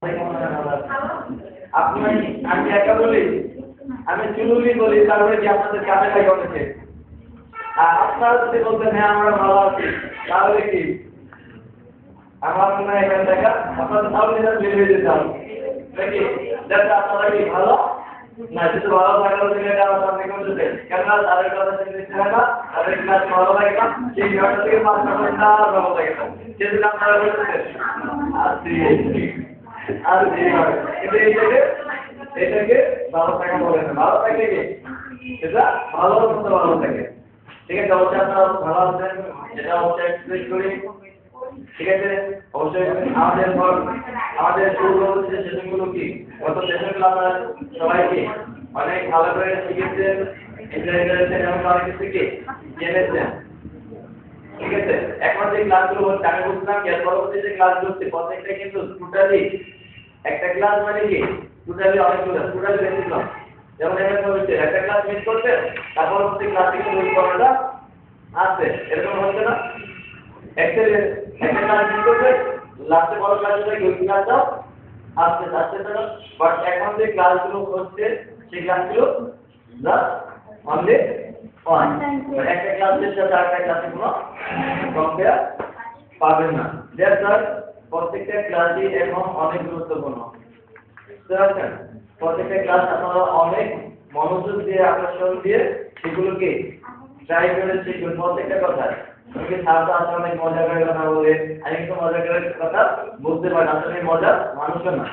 আপনি আমি একা বলি, আমি চুলুলি বলি, তারপরে কি আপনাদের কাছে লাগে অনেকে? আর আপনারা যদি বলতেন হ্যাঁ আমরা ভালো আছি, তাহলে কি আমার মনে হয় এখান থেকে আপনাদের সামনে বের হয়ে যেতাম নাকি? যাতে আপনারা কি ভালো না, যদি ভালো থাকার জন্য এটা আপনি করতেছেন কেন? তাদের কথা শুনতে চায় না, তাদের ক্লাস ভালো লাগে না, সেই 9টা থেকে 5টা পর্যন্ত ভালো লাগে না, সেজন্য আপনারা বলতেছেন আর এটাকে ভালো থাকা বলে না। ভালো থাকে কি এটা ভালো মতো ভালো থাকে, ঠিক আছে? অবশ্যই আপনারা ভালো আছেন, এটা অবশ্যই এক্সপ্রেস করি, ঠিক আছে? অবশ্যই আমাদের পূর্ববর্তী যে সেশনগুলো কি গত সেশনগুলো আপনারা সবাই কি অনেক ভালো করে শিখেছেন, এনজয় করেছেন এবং অনেক কিছু কি জেনেছেন, ঠিক আছে? এখন যে ক্লাসগুলো হচ্ছে আমি বুঝলাম যে পরবর্তী যে ক্লাসগুলো হচ্ছে প্রত্যেকটা কিন্তু টোটালি একটা ক্লাস মানে কি টোটালি অনেকগুলো টোটালি বেশি ক্লাস। যেমন এখানে হচ্ছে একটা ক্লাস মিস করতে তারপর হচ্ছে ক্লাস থেকে দুই করাটা আছে, এরকম হচ্ছে না? একটা ক্লাস মিস করতে লাস্টে বড় ক্লাসে গিয়ে ওই ক্লাসটাও আসতে আসতে না। বাট এখন যে ক্লাসগুলো হচ্ছে সেই ক্লাসগুলো জাস্ট অনলি ওয়ান, একটা ক্লাসের সাথে আরেকটা ক্লাসে কোনো কম্পেয়ার পাবেন না। দ্যাটস ওয়াই প্রত্যেকটা ক্লাসই এখন অনেক গুরুত্বপূর্ণ। প্রত্যেকটা ক্লাস আপনারা অনেক মনোযোগ দিয়ে আকর্ষণ দিয়ে সেগুলোকে ট্রাই করে শিখবেন প্রত্যেকটা কথা। আমাকে ছাত্র আসলে অনেক মজা করে কথা বলে, আমি একটু মজা করে কথা বুঝতে পারি, আসলে মজা মানুষের না,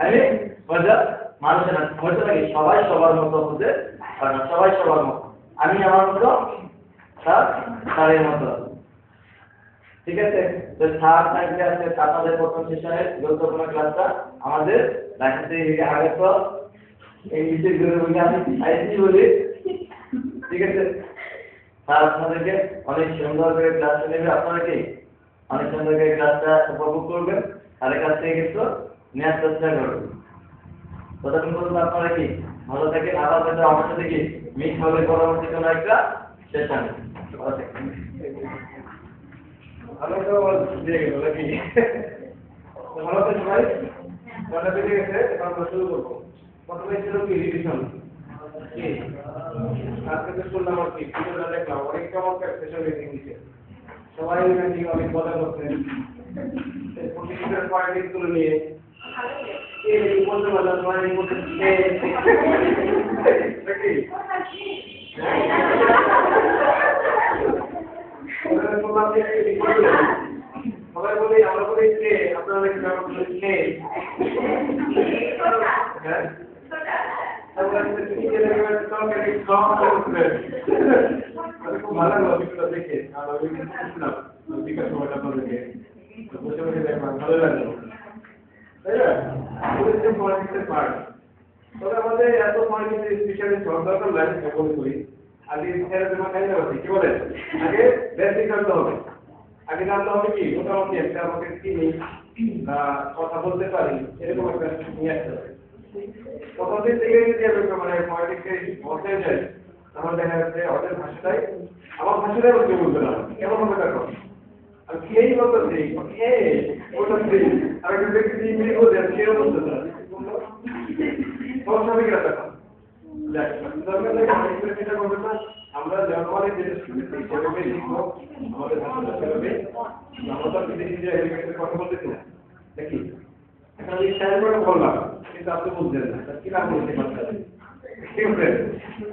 আমি মজা মানুষের না। হয়তো নাকি সবাই সবার মতো হতে পারে না, সবাই সবার মতো, আমি আমার মতো তাদের মতো, ঠিক আছে? তো স্যার থাকবে আজকে আপনাদের প্রথম সেশনের গুরুত্বপূর্ণ ক্লাসটা আমাদের রাখতে আগে তো ইংলিশের গুরু বলে আমি আইসি বলি, ঠিক আছে? স্যার আপনাদেরকে অনেক সুন্দর করে ক্লাস নেবে, আপনারা কি অনেক সুন্দর করে ক্লাসটা উপভোগ করবেন, তাদের কাছ থেকে কিন্তু নেওয়ার চেষ্টা করবেন। ততক্ষণ পর্যন্ত আপনারা কি ভালো থাকেন, আবার কিন্তু আমার সাথে কি মিট হবে পরবর্তী কোনো একটা সেশনে। ভালো তো দিয়ে গেল নাকি? ভালো তো সবাই ভালো বেরিয়ে গেছে। এবার আমরা শুরু করবো। প্রথমে ছিল কি রিভিশন, কি আজকে তো শুনলাম আর কি ভিডিওটা দেখলাম, অনেক চমৎকার সেশন ইংলিশে, সবাই নাকি অনেক মজা করছেন প্রতিদিনের পয়েন্ট গুলো নিয়ে বলতে পারলাম সবাই বলতে নাকি সবাই বলি আমরা বলি কে, আপনারা নাকি ব্যাপার বলি কে, হ্যাঁ খুব ভালো লাগলো ভিডিওটা দেখে, আর ওই শুনলাম বিকাশ সময়টা আপনাদেরকে বসে বসে দেখলাম, ভালো লাগলো, তাই না? পলিটিক্সের পার্ট, তবে আমাদের এত পলিটিক্স স্পেশালি দরকার নাই মনে করি। আগে কি বলেন, আগে বেসিক জানতে হবে, আগে জানতে হবে কি মোটামুটি একটা আমাকে চিনি বা কথা বলতে পারি এরকম একটা নিয়ে আসতে হবে। প্রথম দিন থেকে যদি আমি মানে পলিটিক্সে বলতে যাই তখন দেখা যাচ্ছে ওদের ভাষাটাই আমার ভাষাটাই বলতে বলতে না, কেমন হবে দেখো আমি খেয়েই বলতেছি বলতেছি আর একটা ব্যক্তি ইংলিশ বলতে সেও বলতে না, সমস্যা হবে কিনা দেখো। আমরা জনগণের যেটা শুনেছি সেভাবে লিখবো, আমাদের ভাষাটা সেভাবে আমরা তো বিদেশি যে কথা বলতেছি না দেখি, এখন আমি খেয়াল করে বললাম কিন্তু আপনি বুঝলেন না কি নাম বলতে পারছেন, ঠিক আছে?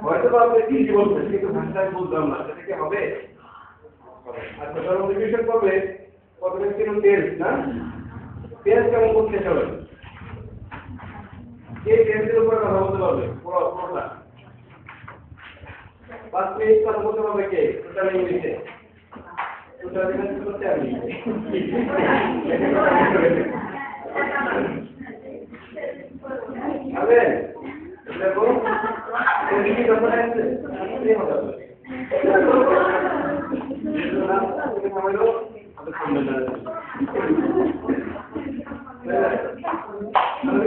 হয়তো বা আপনি কি বলছেন কিন্তু ভাষায় বুঝলাম না, সেটা কি হবে? আচ্ছা সর্বনিবেশন করবে প্রথমে ছিল টেস্ট, না টেস্ট কেমন করতে হবে, এই টেস্টের উপরে কথা বলতে পারবে পুরোটা 5 মিনিট কথা বলতে পারবে কে টোটাল ইংলিশে, টোটাল ইংলিশ করতে আমি আরে দেখো এই কি কথা আছে এই হবে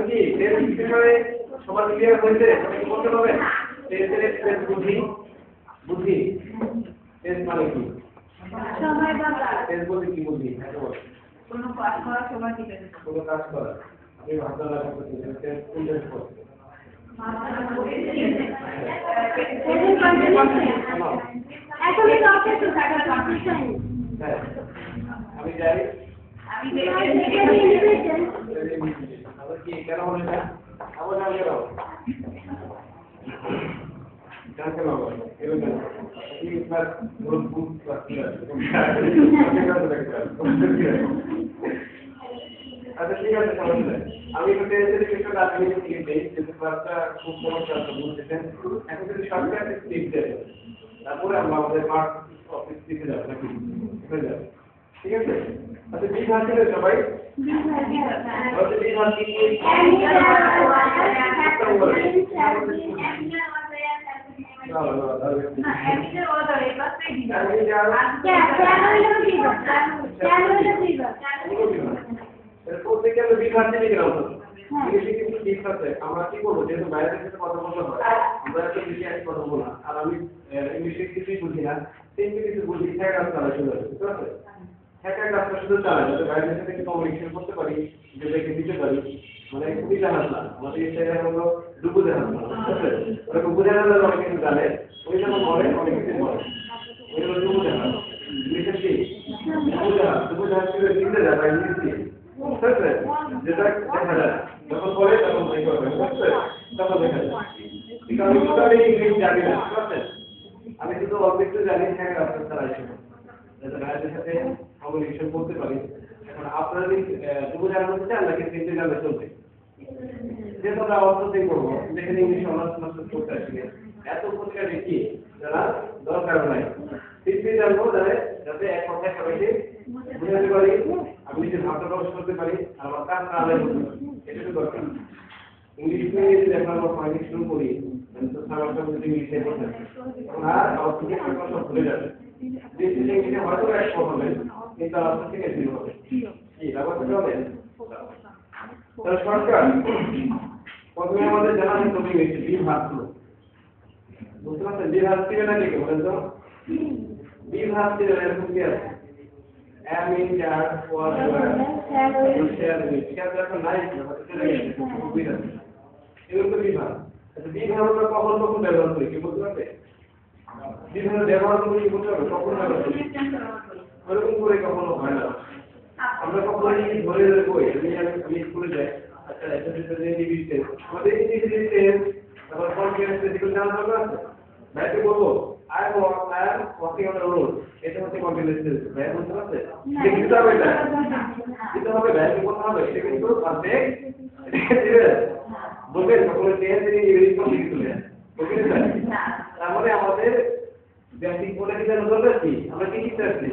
কি সবার ক্লিয়ার হয়েছে? বলতে পারবেন বুদ্ধি বুদ্ধি টেস্ট মানে কি? সময় বাবা টেস্ট বলতে কি বুদ্ধি? কোনো কাজ করার সময় দিতে হবে। কোনো কাজ করা আপনি ভাবনা লাগা করতে ইন্টারেস্ট করতে আমি যাই আমি আবার কি কেন হলো না আবার না গেল কেন কেন এরকম এই ক্লাস নোটবুক ক্লাস আচ্ছা ঠিক আছে সমস্যা আমি একটু টেন্সের কিছু কাজ নিয়ে দিয়ে দিই কিন্তু ক্লাসটা খুব সমস্যা আছে বুঝতেছেন এখন যদি শর্টকাট টিপ দেয় তারপরে আমরা আমাদের মার্ক অফিস দিতে যাব নাকি হয়ে যাবে ঠিক আছে আচ্ছা কি ভাগ করে সবাই বলতে কি ভাগ কি প্রত্যেকে আমরা বিভাগ থেকে গেলাম ইংলিশে কিন্তু ঠিক আছে আমরা কি করবো যেহেতু বাইরের সাথে কথা বলতে হয় আমরা একটা বিষয়ে এক কথা বলা আর আমি ইংলিশে কিছুই বুঝি না তিনটে কিছু বুঝি হ্যাঁ কাজ চালাই চলে আসবে ঠিক আছে হ্যাঁ কাজটা শুধু চালাই যাতে বাইরের সাথে একটু কমিউনিকেশন করতে পারি যেটাকে দিতে পারি মানে খুবই জানাস না আমাদের এই জায়গায় হলো ডুবু জানাস না ঠিক আছে ওরা ডুবু জানালে অনেক কিছু জানে ওই যেমন বলে অনেক কিছু বলে ওই হলো ডুবু জানাস ইংলিশের কি ডুবু জানাস ছিল লিখতে যায় বা ইংলিশ দিয়ে ঠিক আছে যেটা দেখা যায় যখন পড়ে তখন এই করবে ঠিক আছে তখন দেখা যায় ঠিক আছে আমি ইংলিশ জানি না ঠিক আছে আমি শুধু অল্প একটু জানি হ্যাঁ রাস্তা চালাইছি যাতে বাইরের সাথে কমিউনিকেশন করতে পারি এখন আপনারা যদি ডুবু জানানো চান নাকি তিনটে জানলে চলবে যেহেতু আমরা অর্থতেই করবো যেখানে ইংলিশ অনার্স মাস্টার্স করতে আসি এত পত্রিকা দেখি যারা দরকার নাই তিনটে জানবো যাতে এক কথায় সবাইকে বুঝাতে পারি আমি নিজের ভাবনা প্রকাশ করতে পারি আর আমার কাজটা আদায় করতে পারি এটা তো দরকার ইংলিশ নিয়ে যদি এখন আমরা পড়াশোনা শুরু করি তো সারাটা যদি ইংলিশে পড়তে তখন আর আমার থেকে কথা ভুলে যাবে যে ইংলিশে হয়তো এক হবে কিন্তু আপনার থেকে জিরো হবে কি ব্যাপারটা হবে তাহলে সরকার প্রথমে আমাদের জানা আছে তুমি বিভাগগুলো বুঝতে পারছেন বিভাগ ছিল না কি বলেন তো বিভাগ ছিল এরকম কি আছে এম ইন চার ওয়ার শেয়ার শেয়ার যখন নাই এরকম বিভাগ আচ্ছা বিভাগ আমরা কখন কখন ব্যবহার করি কি বলতে পারবে বিভাগ ব্যবহার করি কি বলতে পারবে কখন ব্যবহার করি ওরকম করে কখনো হয় না আমরা কখনো ধরে ধরে কই আমি স্কুলে যাই আচ্ছা এটা যদি ইংলিশ টেন্স আমাদের ইংলিশ টেন্স তারপর কনফিডেন্স এগুলো জানা দরকার আছে ভাইকে বলবো I am walking on the road এটা হচ্ছে কনফিডেন্স টেন্স ভাই বুঝতে পারছে লিখতে হবে এটা লিখতে হবে ভাইকে বলতে হবে এটা কিন্তু পারফেক্ট বলবেন কখনো টেন্স এর ইংলিশ কোন লিখতে হবে বুঝলেন তারপরে আমাদের বেসিক বলে কি জানা দরকার কি আমরা কি শিখতে আসছি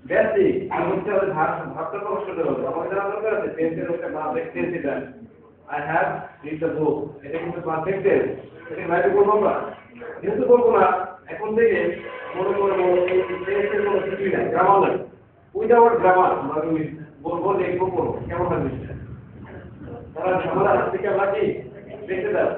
বেসিক আর হচ্ছে আমাদের ভাবটা প্রকাশ করতে হবে আমাদের জানা দরকার আছে টেন্সের একটা পারফেক্ট টেন্স এটা I have read the book এটা কিন্তু পারফেক্ট টেন্স এটা ভাইকে বলবো আমরা যেহেতু বলবো না এখন থেকে মনে করে এই টেন্সের কোনো কিছুই নাই গ্রামার নাই উইদাউট গ্রামার আমরা বলবো লিখবো পড়বো কেমন হবে তারা ঝামেলা থেকে আমরা কি দেখতে দাও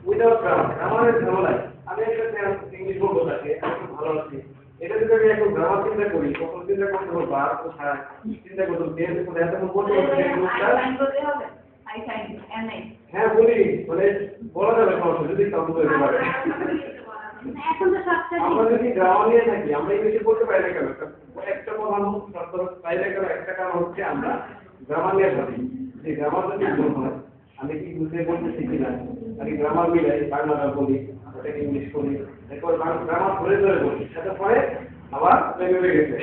উইদাউট গ্রামার গ্রামারের ঝামেলায় আমি একটা ইংলিশ বলবো তাকে একটু ভালো আছি এটা যদি আমি এখন গ্রামার চিন্তা করি তখন চিন্তা করতে হবে বার কোথায় চিন্তা করতে হবে টেন্স কোথায় এতক্ষণ বলতে হবে হ্যাঁ বলি মানে বলা যাবে সমস্যা যদি কাউন্ট করে পারে আমরা যদি গ্রামার নিয়ে থাকি আমরা ইংলিশে বলতে পারি না কেন একটা প্রধান শর্ত পাইলে কেন একটা কারণ হচ্ছে আমরা গ্রামার নিয়ে থাকি যে গ্রামার যদি ভুল হয় আমি কি বুঝতে বলতে শিখি না আমি গ্রামার মিলাই বাংলাটা বলি ওটাকে ইংলিশ বলি এরপর গ্রামার ধরে ধরে বলি সেটা পরে আবার লেগে গেছে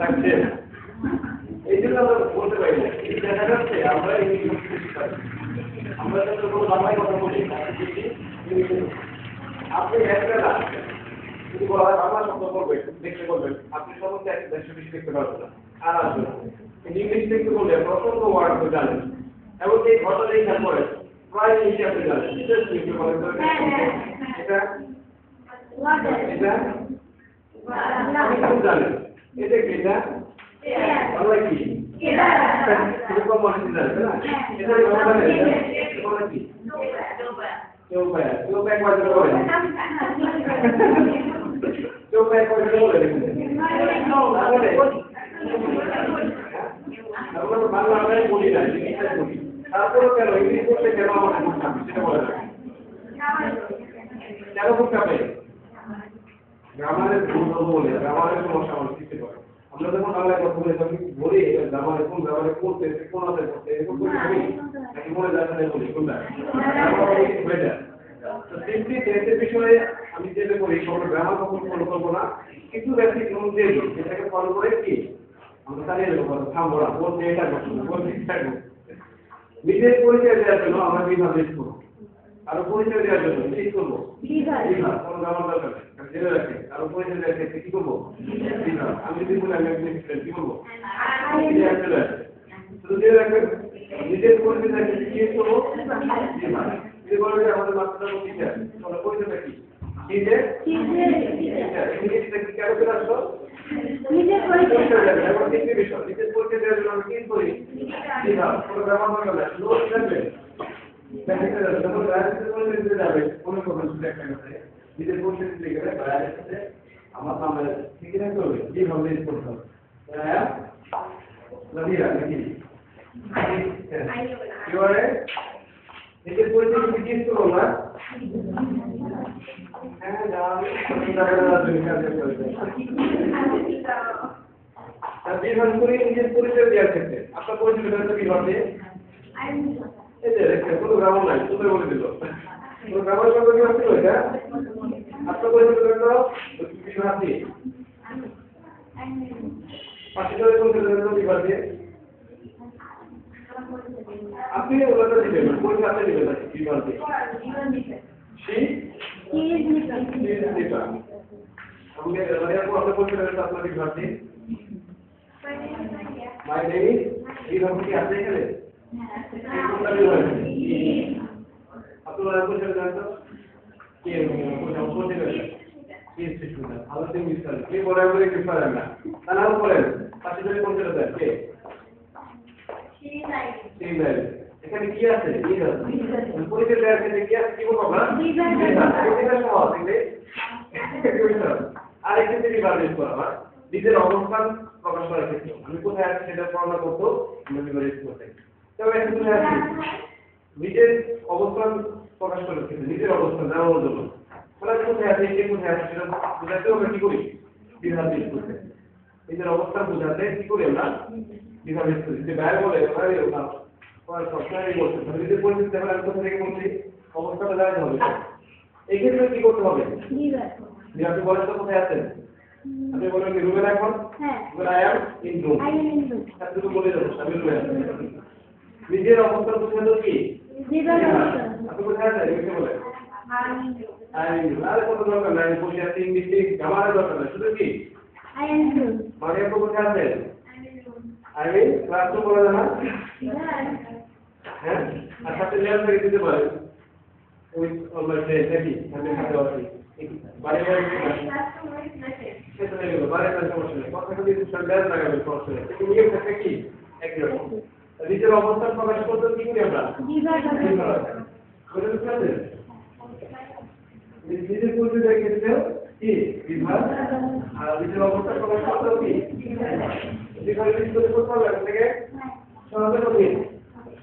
থাকছে এই জন্য আমরা বলতে পারি না এই দেখা যাচ্ছে আমরা ইংলিশ আমরা যখন কোনো বাংলায় কথা বলি আপনি একটা না যদি বলা হয় বাংলা শব্দ বলবেন দেখতে বলবেন আপনি সমস্ত একটা দেশে বেশি দেখতে পারবেন না আর আসবে না ইংলিশ দেখতে বললে প্রথম ওয়ার্ড আপনি জানেন এবং এই ঘটনাই খেয়াল করেন প্রায় ইংলিশে আপনি জানেন এটা এটা আপনি খুব জানেন এটা কি এটা বাংলা কি এরকম মানুষ জানে না এটা বাংলা কি চৌপায় কয়টা বলে চৌপায় কয়টা বলে বাংলা আমরা বলি না, ইংলিশে বলি। তারপরেও কেন ইংলিশ বলতে কেন আমাদের ভুল খাবে সেটা বলে না। কেন ভুল খাবে? গ্রামারের ভুল হবো বলে, গ্রামারের সমস্যা আমাদের সৃষ্টি করে। আমরা যখন বাংলায় কথা বলি তখন বলি গ্রামারে কোন গ্রামারে পড়তে কোন আছে পড়তে এরকম করে বলি নাকি মনে যাচ্ছে না বলি কোনটা হয়ে যায়। তো সিম্পলি টেন্সের বিষয়ে আমি যেটা করি কোনো গ্রামার কখন ফলো করবো না, কিছু বেসিক রুল দিয়ে দিই, সেটাকে ফলো করে কি আমরা চালিয়ে দেবো, থামবো না, বলতে এটা করবো, বলতে এটা করবো। নিজের পরিচয় দেওয়ার জন্য আমরা বিভাগ লিস্ট করবো, কারো পরিচয় দেওয়ার জন্য ঠিক করবো বিভাগ, কোনো গ্রামার দরকার নেই, আমি জেনে রাখি কারো পরিচয় দেওয়ার ক্ষেত্রে কি করবো বিভাগ। আমি যদি বলি আমি একজন স্টুডেন্ট কি করবো শুধু জেনে রাখবেন নিজের পরিচয় দেওয়ার ক্ষেত্রে কি করবো বিভাগ। যদি বলেন যে আমাদের মাস্টার টিচার, আমরা পরিচয়টা কি টিচার কি কেন করে আসলো নিজের পরিচয় দেওয়ার এবং একটি বিষয় নিজের পরিচয় দেওয়ার জন্য আমি কি করি বিভাগ। কোনো গ্রামার দরকার নেই, শুধু রাখবেন যখন রাজনীতি পরিচয় যাবে কোনো কথা শুধু একটা কথা নিজের পরিচয় দিতে গেলে রাজনীতিতে আমার নামে ঠিক রাখতে হবে যেভাবে করতে হবে। হ্যাঁ নাদিরা নাকি এবারে নিজের পরিচয় জিজ্ঞেস করো না। হ্যাঁ বিভাগ করে নিজের পরিচয় দেওয়ার ক্ষেত্রে আপনার পরিচয় বিভাগ দিয়ে এই যে কোনো গ্রামার নাই তুমি বলে দিল কোনো গ্রামার সঙ্গে কি হচ্ছিল এটা আপনার পরিচয় বিভাগ দিয়ে পাশে ধরে কোন বিভাগ দিয়ে আপনি ওটা দিবেন পরিচয় আপনি দিবেন বিভাগ দিয়ে আপনার পরিচয় আপনার বিভাগ দিয়ে মাই নেম বিভাগ কি আপনি এখানে আপনারা পরিচয় জানেন তো কে আলোচনা মিস্টার কে বলে বলে কি পারেন না তা নাও বলেন পাশে ধরে পরিচয় দেন কে এখানে কি আছে পরিচয় দেওয়ার ক্ষেত্রে কি আছে কি বলবো আমরা আর একটি বিভাগ করা হয় নিজের অবস্থান প্রকাশ করার ক্ষেত্রে আমি কোথায় আছি সেটা বর্ণনা করতে আমরা বিভাগ করতে তবে এখন কোথায় আছি নিজের অবস্থান প্রকাশ করার ক্ষেত্রে নিজের অবস্থান জানানোর জন্য মানে কোথায় আছে কে কোথায় আছে সেটা বোঝাতেও আমরা কি করি বিভাগ করতে নিজের অবস্থান বোঝাতে কি করি আমরা বিভাগ করি যে বাইরে বলে সবসময় বলছে নিজের পরিস্থিতি আমরা কোথা থেকে বলছি অবস্থাটা জানাতে হবে এই ক্ষেত্রে কি করতে হবে আপনি বলেন তো কোথায় আছেন আপনি বলেন কি রুমে এখন আই অ্যাম ইন রুম আপনি তো বলে দেবো আমি রুমে আছি নিজের অবস্থান বোঝাতে কি আপনি কোথায় আছেন এটাকে বলেন আরে কত দরকার নাই বসে আছি ইংলিশে আমারও দরকার নাই শুধু কি মানে আপনি কোথায় আছেন আমি ক্লাসরুম বলে না হ্যাঁ আর সাথে লেয়ার করে দিতে পারেন ওই আমার ফ্রেন্ড নাকি আমি সাথে আছি বাড়ি বাড়ি সেটা গেল বাড়ি বাড়ি সমস্যা নেই কথা যদি লেয়ার লাগাবে সমস্যা নেই কিন্তু নিয়ম থাকে কি একই রকম নিজের অবস্থান প্রকাশ করতে কি করি আমরা নিজের পরিচয় ক্ষেত্রে কি বিভাগ আর নিজের অবস্থান প্রকাশ করতে কি বিভাগ করতে হবে এখান থেকে সহজে করি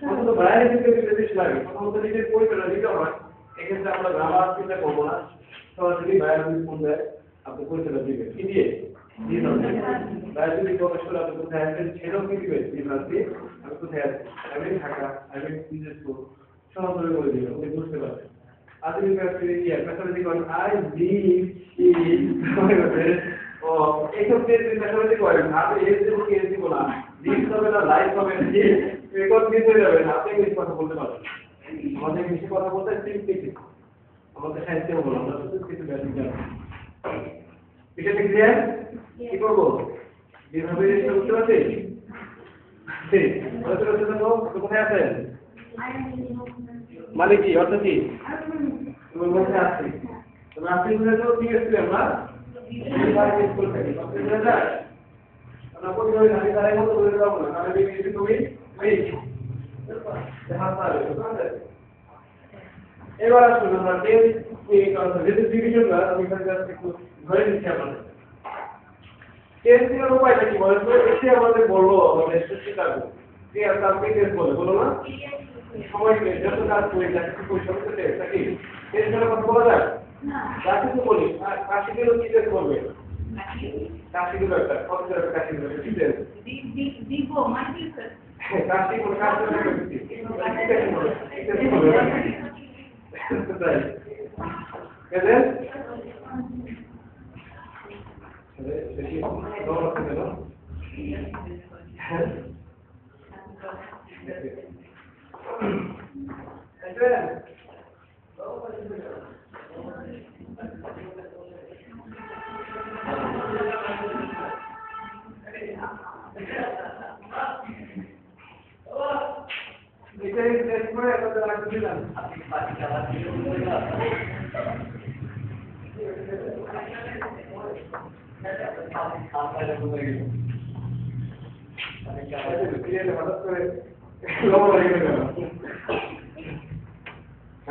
অন্তত বাইরে থেকে বেশি লাগে প্রথমত নিজের পরিচয় দিতে হয় এক্ষেত্রে আমরা গ্রামার চিন্তা করবো না সরাসরি বাইরে ফোন দেয় আপনি পরিচয়টা দিবেন কি দিয়ে বাইরে যদি প্রকাশ করে আপনি কোথায় আসবেন সেটাও কি দিবেন বিভাগ দিয়ে আমি কোথায় আছি আমি ঢাকা আমি নিজের স্কুল সহজে করে দিবেন আপনি বুঝতে পারবেন আধুনিক ব্যবসায়ী কি মেথোলজি করেন আই লিভ ইন ও এইসব মেথোলজি করেন আপনি এর জন্য কি এসি বলা লিভ হবে না লাইফ হবে না যে রেকর্ড মিস হয়ে যাবে না আপনি বেশি কথা বলতে পারবেন আমাদের বেশি কথা বলতে সিম্পলি আমাদের সাহিত্যেও বলো আমরা শুধু কিছু বেশি জানি এটা কি ক্লিয়ার কি করবো যেভাবে বুঝতে পারছি ঠিক কোথায় আছেন মানে কি অর্থ কি তুমি বলতে আসছি তুমি আসছি বলে তো ঠিক আছে আমরা স্কুল থেকে আমরা কোথায় গাড়ি দাঁড়াই মতো বলে যাবো না কারণ এই তুমি এবার আসুন আমরা ডিভিশন আমি একটু ধরে নিচ্ছি আপনাদের টেস্টিংয়ের উপায়টা কি বলেন তো এসে আমাদের বললো আমাদের শিক্ষার্থী ক্রিয়ার কাজ টেস্ট বলে, বলো না? সময় পেয়ে যত কাজ করি যা কিছু করি সব টেস্ট নাকি? টেস্টের কথা বলা যায়? যা কিছু বলি, আর কাশিগুলো কি টেস্ট করবে? কাশিগুলো একটা, কতগুলো একটা কাশিগুলো কি টেস্ট? কাশি কোনো কাজ করে না কি? টেস্ট করবে। তাই। কেন? দেখি, নরম আছে কেন?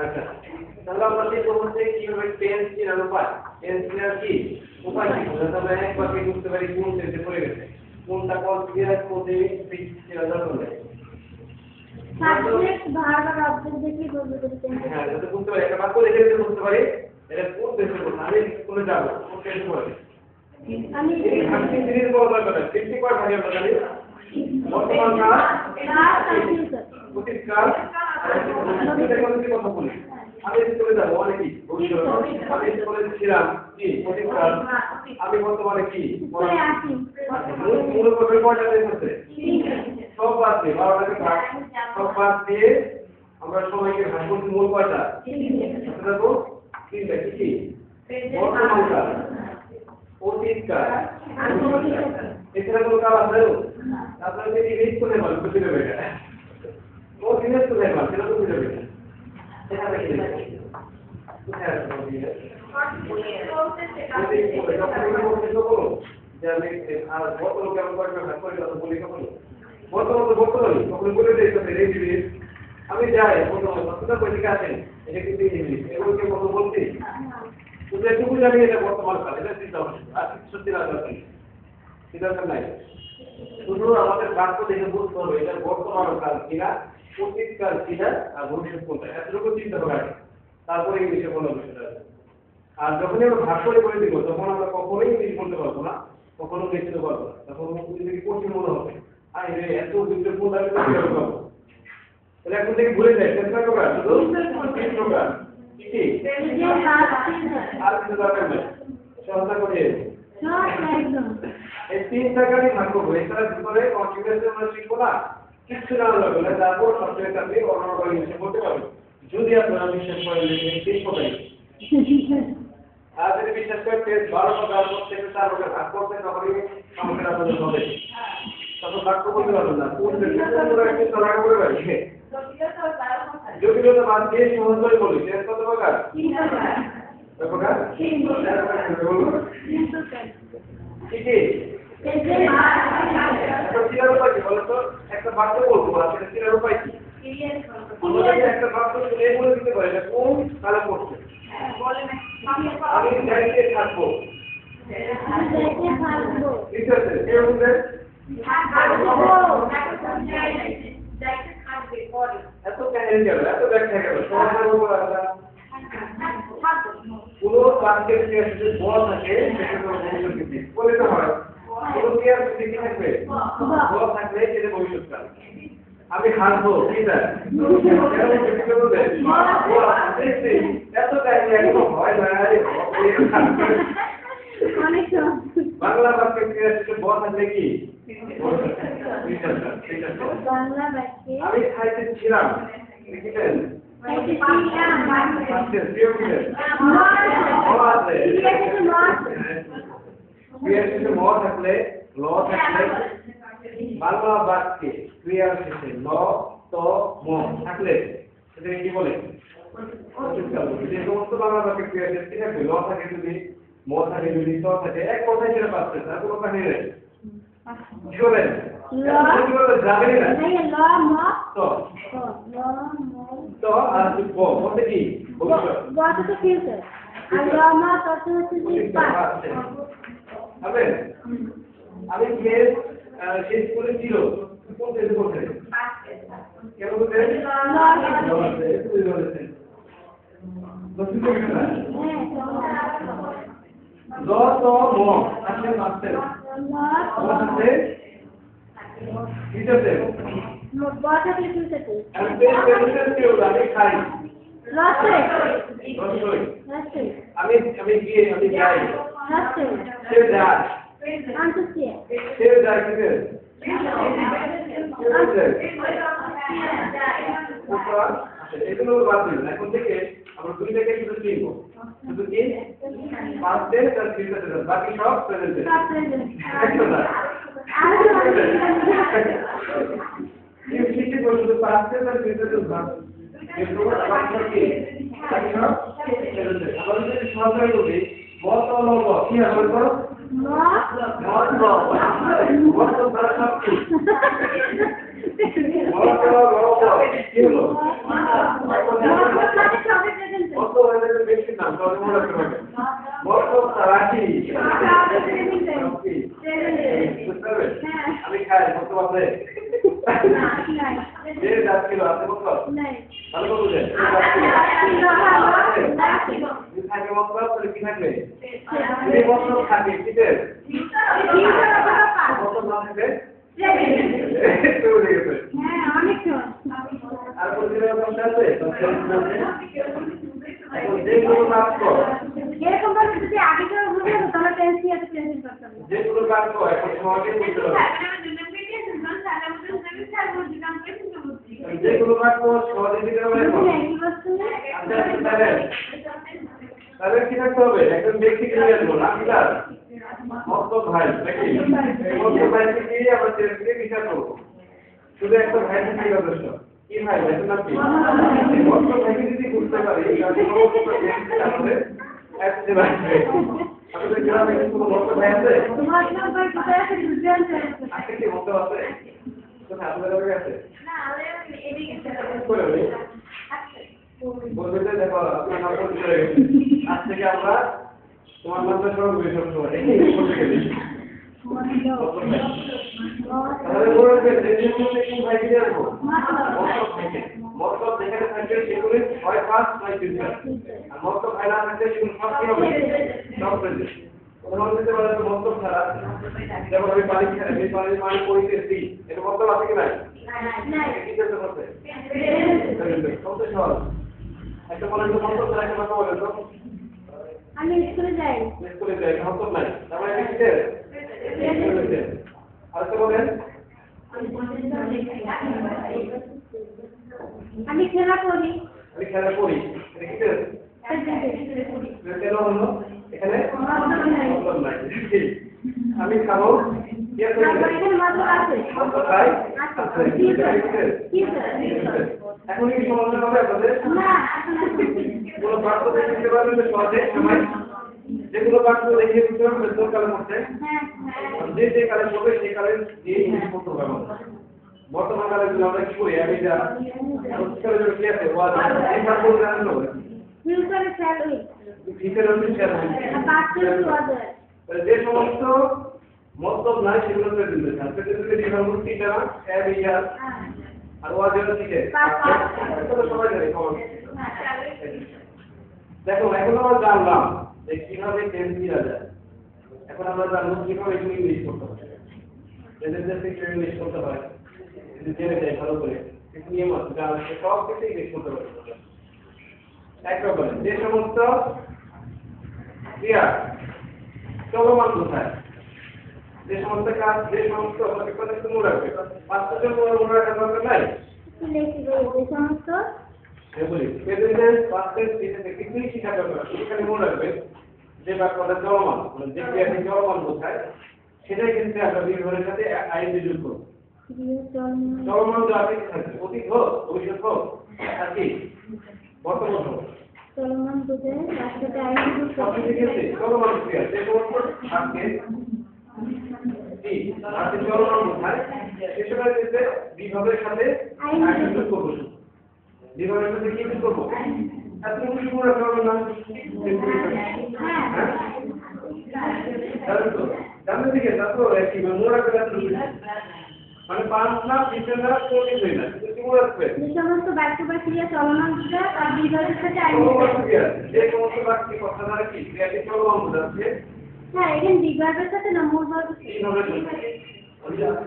আচ্ছা তাহলে আমরা দেখব হচ্ছে কিভাবে টেন্স চেনার উপায়। টেন্স চেনার কি উপায় কি? আমরা একবার কি বুঝতে পারি কোন টেন্সে পড়ে গেছে, কোনটা কোন ক্রিয়ার মধ্যে ফিক্স চেনা যাবে। সাবজেক্ট ভার্ব আর অবজেক্ট দেখে বলতে পারি। হ্যাঁ যদি বুঝতে পারি একটা বাক্য দেখে যদি বুঝতে পারি এটা কোন টেন্সে পড়ছে, আমি কোনে যাব কোন টেন্সে পড়ছে। আমি এই জিনিস বলা দরকার নেই, 50 কয় ভাগে আমরা জানি বর্তমান কাল অতীত কাল এটা কোন কথা বলি। আমি চলে যাব মানে কি ভবিষ্যৎ, আমি চলে ছিলাম কি অতীত কাল, আমি বর্তমানে কি মূল পর্বে কয়টা টেন্স আছে? সব বাদ দিয়ে 12টাকে ভাগ সব বাদ দিয়ে আমরা সময়কে ভাগ করছি মূল কয়টা? দেখো তিনটা কি কি? বর্তমান কাল, অতীত কাল, এছাড়া কোনো কাল আছে? আপনারা যদি রিড করে বলেন বুঝতে পারবে এটা ও দিনের তো দেখবা সেটা তো বুঝতে পারবে সেখানে কি দেখো কোথায় আছে যে আমি আর বর্তমান কেমন কয়েকটা ভাগ করে কথা বলি কখন বর্তমান তো বর্তমান কখন বলে দিই আমি যাই বর্তমান কতটা পরিষ্কার আছেন এটা কিন্তু ইংলিশ এগুলোকে কত বলতে শুধু একটু জানি এটা বর্তমান কাল, এটা চিন্তা হবে আর সত্যি না দরকার দরকার নাই। শুধু আমাদের বাক্য দেখে বুঝতে হবে এটা বর্তমান কাল কিনা, অতীত কাল কিনা আর ভবিষ্যৎ কোনটা, এতটুকু চিন্তা হবে আগে, তারপরে ইংলিশে কোনো বিষয়টা আছে। আর যখনই আমরা ভাগ করে করে দিব তখন আমরা কখনোই ইংলিশ বলতে পারবো না, কখনো লিখতে পারবো না, তখন যদি কঠিন মনে হবে আর এত গুরুত্বপূর্ণ আমি কিভাবে পাবো। তাহলে এখন থেকে ভুলে যায় চেষ্টা করা শুধু তিন প্রকার কি কি আর কিছু দরকার নেই, সহজা করে এই তিন টাকারই ভাগ করবো। এছাড়া ভিতরে কনফিগারেশন আমরা শিখবো না, কিচ্ছু জানা যাবে না, তারপর সবচেয়ে আপনি অন্যভাবে ইংলিশে বলতে পারবেন যদি আপনারা বিশ্বাস করেন যে তিন প্রকারই। আর যদি বিশ্বাস করেন 12 প্রকার প্রত্যেকটা 4 প্রকার ভাগ করতে তখনই সমস্যা আপনাদের হবে, তখন বাক্য বলতে পারবেন না কোন একটু তলাকা করে পারি জটিলতা বাদ দিয়ে সহজ করে বলি কত প্রকার? প্রকার কি কি চিনার উপায় কি বলতো? একটা বাক্য বলবো আর সেটা চিনার উপায় কি? একটা বাক্য এই বলে দিতে পারে এটা কোন কালে পড়ছে। আমি যাইতে থাকবো ঠিক আছে এরকম এত কাহিনী গেল এত ব্যাখ্যা গেল সমাজের উপর একটা পুরো বাক্যের যে বল থাকে সেটা তো ভবিষ্যৎ বলতে হয় পুরো কি আর কি থাকবে বল থাকবে সেটা ভবিষ্যৎকাল। আমি হাসবো কি না এত কাহিনী একদম হয় না বাংলা বাক্যের ক্রিয়া শেষে বল থাকলে কি আমি খাইতে ছিলাম লিখেছেন ম থাকলে ল থাকলে বাংলা বাক্যে ক্রিয়ার শেষে ল ত ম থাকলে সেটাকে কি বলে? যে সমস্ত বাংলা বাক্যে ক্রিয়া শেষে কি থাকবে? ল থাকে যদি, ম থাকে যদি, ত থাকে, এক কথায় সেটা পাচ্ছে না, কোনো কাহিনী নেই। কি বলেন? যাবেনি না তো আর বলতে কি ভবিষ্যৎ আমি শেষ করে ছিল কোন টেন্সে বলতে কেন বলতে তুই বলেছেন দক্ষিণ দিকে না ল তো ম আসলে মাসতে মাসতে কিটাতে বড়টা লিখতে চাই আমি পেন কেউ আমি খাই রাস্তে আমি গিয়ে আমি যাই রাস্তে সে যায় আন্তর্জাতিক সে যায় কিসে এগুলো বাদ দিন এখন থেকে আমরা দুই থেকে শুধু চিনবো শুধু কি পাস্ট টেন্স আর ফিউচার টেন্স বাকি সব প্রেজেন্ট টেন্স ঠিক করে শুধু পাস্ট টেন্স আর ফিউচার টেন্স বাদ কিন্তু বাকি সব কি বাকি সব প্রেজেন্ট টেন্স আমরা যদি সহজে বলি বত লব কি হবে তো মত লব মত দ্বারা সব কি মত লব কি হলো মত হলে বেশি নাম তাহলে মনে রাখতে হবে মত রাখি আমি খাই মত আছে যে দাঁত ছিল আছে মত ভালো করে বুঝে থাকে মত তাহলে কি থাকবে এই মত থাকে কিতে মত না থাকবে আর কোনদিন কথা আছে এখন যেগুলো বাক্য এরকম ভাবে যদি আগে কেউ বুঝে তাহলে টেন্সি আছে টেন্সি করতে হবে যেগুলো বাক্য এখন সমাজে বলতে হবে যেগুলো বাক্য সমাজে দিতে হবে তাহলে কি থাকতে হবে একজন ব্যক্তিকে নিয়ে আসবো না কি তার মত ভাই নাকি মত ভাই থেকে আমরা টেন্সকে বিচার করবো শুধু একটা ভাই থেকে যথেষ্ট কি ভাই দেখুন আপনি মত ভাইকে যদি বুঝতে পারি তাহলে একটু বাড়বে আপনাদের গ্রামে কোনো মত ভাই আছে তোমার নাম ভাই কোথায় আছে বুঝেন আজকে কি মত আছে কোথায় আপনাদের কাছে আছে না আরে এদিকে বলতে দেখো আপনার নাম তো চলে গেছে আজ থেকে আমরা তোমার নামটা সব বিষয় সময় বলতে গেলি তাহলে বলবে যে কোন ভাই কি জানবো মতলব যেখানে থাকবে সেগুলি হয় পাস নয় ফিউচার আর মতলব ভাই না থাকলে সেগুলো সব কি হবে সব প্রেজেন্ট উদাহরণ দিতে পারে মতলব ছাড়া যেমন আমি পানি খাই আমি পানি পরিতেছি এটা মতলব আছে কি নাই কি করতে করতে সবচেয়ে সহজ একটা বলেন তো মতলব ছাড়া একটা কথা বলেন তো আমি স্কুলে যাই স্কুলে যাই মতলব নাই তারপরে এটা কি আরেকটা বলেন আমি খেলা করি আমি খেলা করি এটা কি কেন হলো এখানে মতলব নাই আমি খাবো এখানে মাত্র আছে তাই কি স্যার এখন কি সমস্যা হবে আপনাদের না এখন কোনো বাক্য দেখতে পারবেন তো সহজে সময় যেগুলো বাক্য দেখিয়ে বুঝতে পারবেন কোন কালে পড়ছে যে কালে পড়বে সেই কালে দিয়ে ইংলিশ পড়তে হবে বর্তমান কালে যদি আমরা কি করি আমি যা কালে যদি কি আছে ওয়াজ এই বাক্য জানেন না ফিউচারে স্যালারি ফিচার হচ্ছে চ্যালেঞ্জ যে সমস্ত মতলব নাই সেগুলো প্রেজেন্ট আছে প্রেজেন্টে ডিফারেন্ট করতে না এম ইয়ার আর ওয়াজ এর দিকে এটা সবাই জানে কমন দেখো এখন আমরা জানলাম যে কিভাবে টেন্স দিরা যায় এখন আমরা জানবো কিভাবে এগুলো ইংলিশ করতে হয় প্রেজেন্টে ইংলিশ করতে হয় যদি জেনে যাই ভালো করে কিছু নিয়ম আছে যা সব কিছু ইংলিশ করতে পারে একবার যে সমস্ত ক্রিয়া চলমান কোথায় যে সমস্ত কাজ যে সমস্ত কথা মনে রাখবে পাঁচটা মনে রাখার দরকার নাই সমস্ত বলি প্রেজেন্ট পাস্ট টেন্স কিছুই শিখা দরকার এখানে মনে রাখবে যে বাক্যটা চলমান মানে যে ক্রিয়াটি চলমান বোঝায় সেটাই কিন্তু আমরা বিবরণের সাথে আইএনজি যোগ করব চলমান যা আছে থাকবে অতীত হোক ভবিষ্যৎ হোক আর কি বর্তমান হোক চলমান বুঝে রাস্তাতে আইনি আপনি দেখেছে চলমান ক্রিয়া যে সমস্ত থাকে আপনি চলমান বোঝায় সেসবের ক্ষেত্রে বিভাগের সাথে আইএনজি যোগ করব বিভাগের সাথে কি যোগ করব আপনি কি পুরো চলমান না জানেন তো জানেন দিকে তারপর কি মনে রাখবেন মানে 5 না 20 না 40 না কিন্তু কি মনে রাখবে যে সমস্ত বাক্য বা ক্রিয়া চলমান বোঝায় তার বিভাগের সাথে আইনি যে সমস্ত বাক্য কথা দ্বারা কি ক্রিয়াটি চলমান বোঝাচ্ছে হ্যাঁ এখানে বিভাগের সাথে না মূল ভাবের সাথে এইভাবে চলছে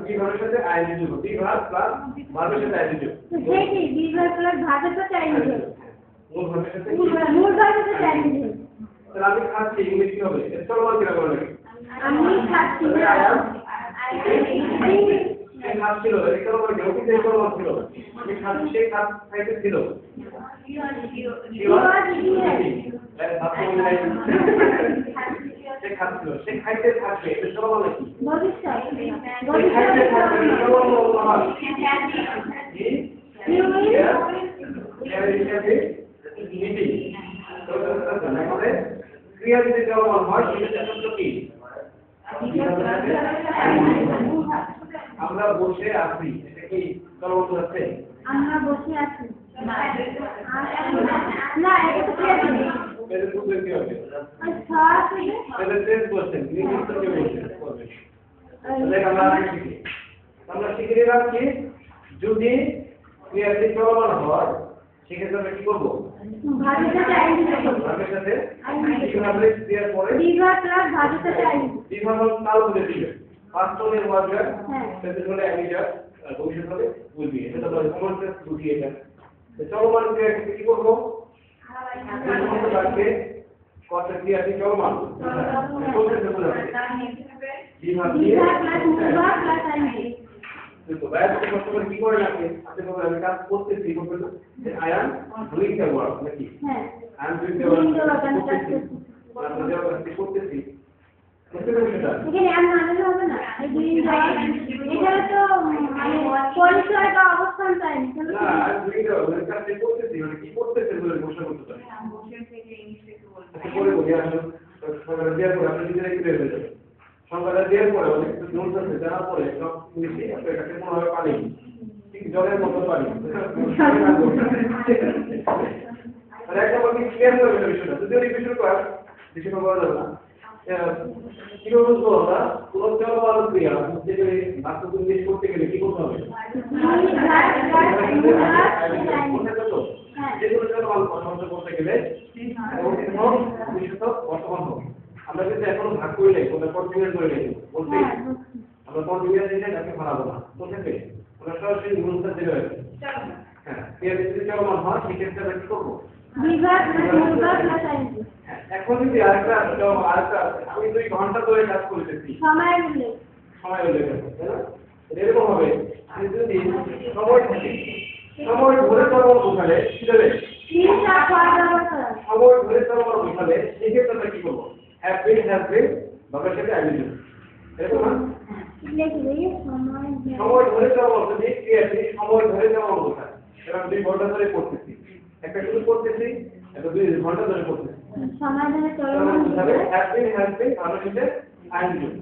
বিভাগের সাথে আইনি যুগ বিভাগ প্লাস ভাবের সাথে আইনি যুগ তো সেই কি বিভাগ প্লাস ভাবের সাথে আইনি মূল ভাবের সাথে মূল ভাবের সাথে আইনি তাহলে আমি খাচ্ছি ইংলিশ কি হবে এটা চলমান ক্রিয়া বলে নাকি আমি খাচ্ছি সে খাচ্ছিল এটা চলমান ক্রিয়া কি চলমান ছিল আমি খাচ্ছি সে খাইতে ছিল সে খাচ্ছিল সে খাইতে থাকবে এটা চলমান নাকি ভবিষ্যৎ খাইতে থাকবে এটা চলমান হয় ক্রিয়া যদি চলমান হয় সেটা শব্দ কি আমরা বসে আছি এটা কি চলমান বোঝাচ্ছে আমরা বসে আছি না এটা তো ক্রিয়া ছিল এর পূর্বে কি হবে আচ্ছা ঠিক এটা টেন্স বলছেন ইংলিশ থেকে বলছেন তাহলে আমরা শিখে নিলাম কি যদি ক্রিয়াটি চলমান হয় সেক্ষেত্রে আমরা কি করবো ভাবের সাথে আইনি ভাবের সাথে কিভাবে ক্রিয়ার পরে বিভাগ প্লাস ভাবের সাথে আইনি বিভাগ কাল বুঝে দিবে পাঁচজনের ওয়ার্ডার হ্যাঁ সেটা হলে অ্যামিটার ভবিষ্যৎ হবে বুঝবি এটা তো কমন সেন্স বুঝি এটা চলমান ক্রিয়াকে কি করবো বাক্যে কত ক্রিয়াটি চলমান চলতেছে বোঝাচ্ছে বিভাগ দিয়ে বিভাগ প্লাস মূল ভাব প্লাস আইনি তো বাইরে থেকে কষ্ট করে কি করে রাখে আপনি বলেন আমি কাজ করতেছি বলতে I am doing the work নাকি হ্যাঁ I am doing the Doing the work, আমি কাজ ওয়ার্ক করতেছি। করতেছি বুঝতে পেরেছেন এখানে আর মানালে হবে না এই দুই এখানে তো মানে পরিচয় বা অবস্থান চাই না না I am doing the work কাজ করতেছি মানে কি করতেছে বলে ঘোষণা করতে পারি আচ্ছা পরে বলি আসলে সরকার দেওয়ার পরে আপনি নিজেরাই কি বের হয়ে যাবেন সরকার দেওয়ার পরে অনেক কিছু নোট আছে জানার পরে সব মিশে আপনার কাছে মনে হবে পানি ঠিক জলের মতো পানি মানে একটা বলি ক্লিয়ার করবে না বিষয়টা যদি ওই বিষয়টা বিষয়টা বলা যাবে না কি বলবো আমরা কোনো চলমান ক্রিয়া হচ্ছে যে বাক্য ইংলিশ করতে গেলে কি করতে হবে যেগুলো চলমান কথা বলতে গেলে ভবিষ্যৎ বর্তমান হবে আমরা কিন্তু এখনো ভাগ করে নেই কোনটা কন্টিনিউ করে নেই বলতে আমরা কন্টিনিউ দিলে তাকে ভাড়াবো না বুঝতে আমরা সরাসরি মূলটা দেবে হ্যাঁ এর যদি চলমান হয় সেক্ষেত্রে আমরা কি করবো বিভাগ মূল ভাব প্লাস আইনি এখন যদি আরেকটা আমি 2 ঘন্টা ধরে কাজ করতেছি সময় উল্লেখ সময় হয়ে যাবে তাই না এরকম হবে আমি যদি সময় থাকে সময় ধরে চলমান বোঝালে কি দেবে 3 4 5 ব্যবহার করা সময় ধরে চলমান বোঝালে সেক্ষেত্রে আমরা কি করবো হ্যাভ বিন বাবার সাথে আইনি দেব এরকম না লিখে দিই সময় ধরে চলমান যদি ক্রিয়াটি সময় ধরে চলমান বোঝায় এরকম 2 ঘন্টা ধরে করতেছি একটা শুরু করতেছি একটা 2 ঘন্টা ধরে করতেছি সময় ধরে চলমান চলমান বোঝালে হ্যাভ বিন বাবার সাথে আইনি দেব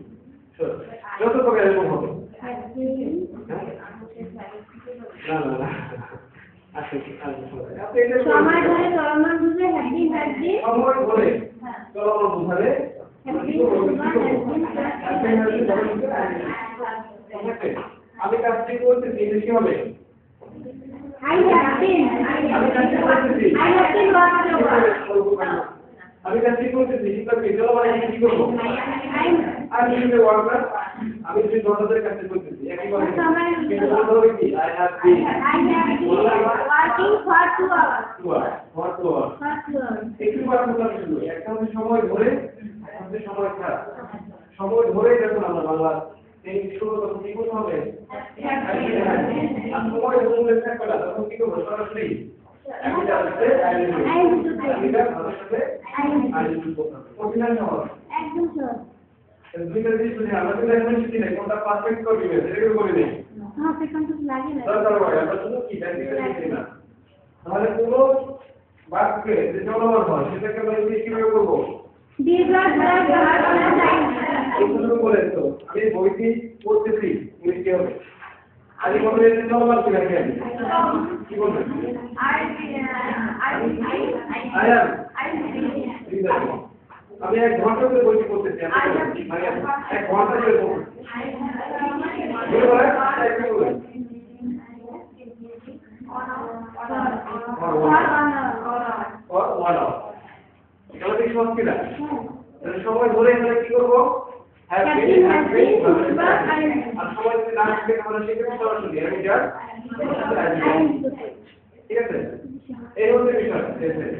যত প্রকার এরকম হবে না না না আচ্ছা আপনি এটা সময় ধরে চলমান বুঝে হ্যাপি হ্যাপি সময় ধরে চলমান বোঝালে আমি কাজটি করতেছি বেশি হবে আই হ্যাভ বিন আমি কাজটি করতেছি চলমান আমি কি করবো আমি যদি ওয়ার্কার আমি 2 ঘন্টা ধরে কাজ করতেছি একই কথা কিন্তু বলতে হবে কি I have been working for 2 hours for 2 hours একটু বার করতে শুরু একটা হচ্ছে সময় ধরে একটা হচ্ছে সময় ছাড়া সময় ধরে যখন আমরা বাংলা এই শুরু তখন কি করতে হবে আর সময় ধরে থাকবে না তখন কি করবো সরাসরি একটা হচ্ছে আইডিটা ভালোর সাথে আইডি করতে হবে কঠিন হবে একদম সহজ দুইটা জিনিস বুঝি আমরা কিন্তু এখন শিখি না কোনটা পারফেক্ট করবি না সেটা করে নেই হ্যাঁ সেখানে তো লাগে না দরকার হয় আমরা শুধু কি প্র্যাকটিক্যালি শিখি না তাহলে পুরো বাক্যে যে চলমান হয় সেটাকে আমরা ইংলিশ কিভাবে করবো বিভাগ প্লাস ভাগ প্লাস আইনি এইগুলো বলে তো আমি বইটি পড়তেছি ইংলিশ কি হবে আগে বলতে যে চলমান কি রাখি আমি কি বলবেন আমি 1 ঘন্টা ধরে বইটি পড়তেছি মানে 1 ঘন্টা ধরে পড়তেছি or 1 hour or 1 hour তাহলে কি সহজ কিনা তাহলে সময় ধরে আমরা কি করব হ্যাভ বিন আর সময় যদি না থাকে তাহলে সেক্ষেত্রে সরাসরি আমি যা ঠিক আছে এই হচ্ছে বিষয়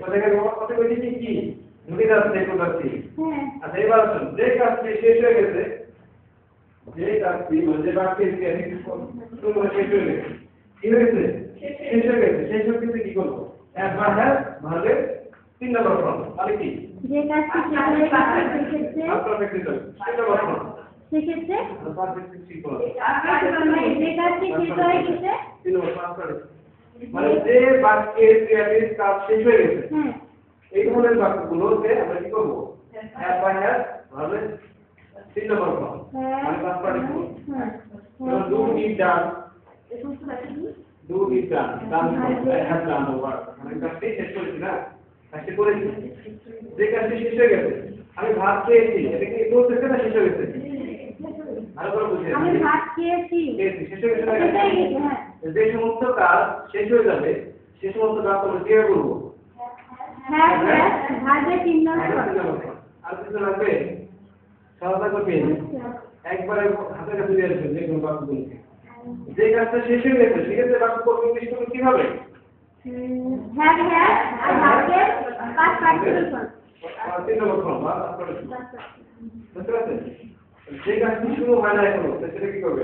কথা গেল কথা বলছি কি ঢুকে যাচ্ছে কোন যাচ্ছি আচ্ছা এবার আসুন যে কাজটি শেষ হয়ে গেছে যে কাজটি মানে বাকি আছে আমি শুরু শেষ হয়ে গেছে কি হয়েছে শেষ হয়ে গেছে শেষ হয়ে গেছে কি করব একবার হ্যাঁ ভাগে 3 নম্বর ফর্ম মানে কি যে কাজটি শেষ হয়ে গেছে সেক্ষেত্রে পারফেক্ট রেজাল্ট 3 নম্বর ফর্ম সেক্ষেত্রে পারফেক্ট ঠিক করো যে কাজটি শেষ হয়ে গেছে 3 নম্বর পারফেক্ট মানে যে বাক্যের ক্রিয়াটিভ কাজ শেষ হয়ে গেছে এই ধরনের বাক্যগুলোতে আমরা কি করব হ্যাভ বাই হ্যাভ ভাবে 3 নম্বর ফর্ম মানে perfect do it done do it done done have done work মানে কাজটি শেষ করেছি না কাজটি করেছি যে কাজটি শেষ হয়ে গেছে আমি ভাত খেয়েছি এটা কি বলতেছে না শেষ হয়ে গেছে ভালো করে বুঝিয়ে আমি ভাত খেয়েছি শেষ হয়ে গেছে না সেটাই গেছে হ্যাঁ যে সমস্ত কাজ শেষ হয়ে যাবে সে সমস্ত কাজ আমরা কিভাবে করবো হ্যাঁ হ্যাঁ ভাজে 3 নম্বর আর কিছু লাগবে সহায়তা করবেন একবারে হাতে কাছে দিয়ে আসবেন যে কোনো বাক্যগুলোকে যে কাজটা শেষ হয়ে গেছে সেক্ষেত্রে বাক্য করবো ইংলিশ করবো কিভাবে হ্যাঁ হ্যাঁ আর ভাজে 5 পার্টিকেল 3 নম্বর ফর্ম বা বুঝতে পারছেন যে কাজটি শুরু হয় না এখনো সেটা কি করবে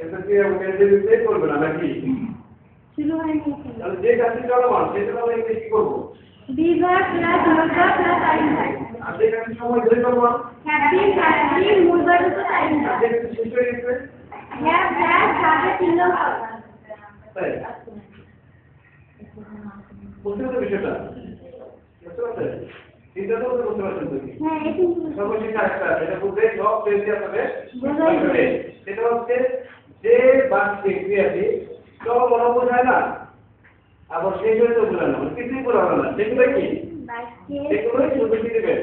এটা কি মেজে করবে না নাকি শুরু হয়নি তাহলে যে কাজটি চলমান সেটা আমরা ইংলিশ কি করবো বিভাগ প্লাস মূলভাগ প্লাস আইনভাগ আর যে কাজটি সময় ধরে চলমান হ্যাপি মূলভাগ তো আইনভাগ যে কাজটি শেষ হয়ে গেছে হ্যাঁ হ্যাঁ ভাজে 3 নম্বর তাই বুঝতে পারছো বিষয়টা বুঝতে পারছেন চিন্তা তো বুঝতে পারছেন তো কি হ্যাঁ এটি সর্বশেষ একটা এটা বুঝতে সব পেয়েছি আপনাদের সেটা হচ্ছে যে বাক্যে ক্রিয়াটি চলমান বোঝায় না আবার শেষ হয়ে তো বোঝায় না কিছুই বোঝানো না সেগুলো কি বাক্যে সেগুলোই শুধু কি দেবেন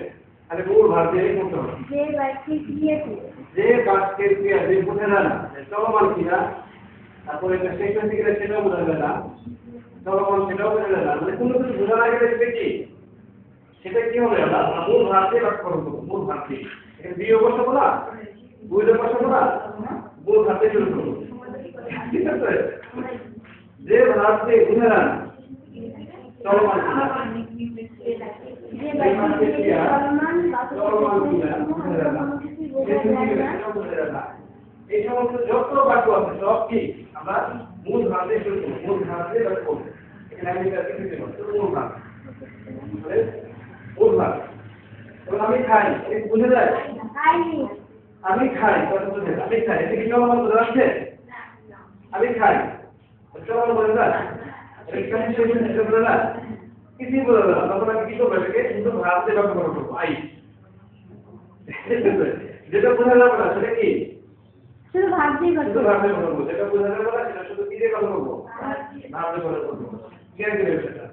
আরে মূল ভাব দিয়ে করতে হবে যে বাক্যে ক্রিয়াটি যে বাক্যের ক্রিয়াটি বোঝা যায় না চলমান কিনা তারপরে এটা শেষ হয়ে গেলে সেটাও বোঝা যায় না চলমান সেটাও বোঝা যায় না মানে কোনো কিছু বোঝা না গেলে সেটা কি সেটা কি হবে আমরা মূল ভাব দিয়ে বাক্য করবো মূল ভাব দিয়ে এখানে বিয়োগ বসাবো না বুঝতে বসাবো না মূল ভাব দিয়ে শুরু করবো ঠিক আছে যে ভাব দিয়ে বোঝা যায় না চলমান যে বাক্যে চলমান এই সমস্ত যত বাক্য আছে সব কি আমরা মূল ভাব দিয়ে শুরু করবো মূল ভাব দিয়ে বাক্য করবো এখানে আমি এটা লিখে দেবো মূল ভাব মূল ভাব এবং আমি খাই এটা বুঝে যায় আমি খাই আমি খাই এটা কি চলমান বোঝা যাচ্ছে আমি খাই চলমান বোঝা যায় এটা কি শেষ হয়ে বোঝা যায় কিছুই বোঝা যায় না তখন আমি কি করবো এটাকে শুধু ভাব দিয়ে বাক্য করবো আই যেটা বোঝা যাবে না সেটা কি শুধু ভাব দিয়ে শুধু ভাব দিয়ে করবো যেটা বোঝা যাবে না সেটা শুধু কি দিয়ে কথা বলবো ভাব দিয়ে কথা বলবো কি আর কি সেটা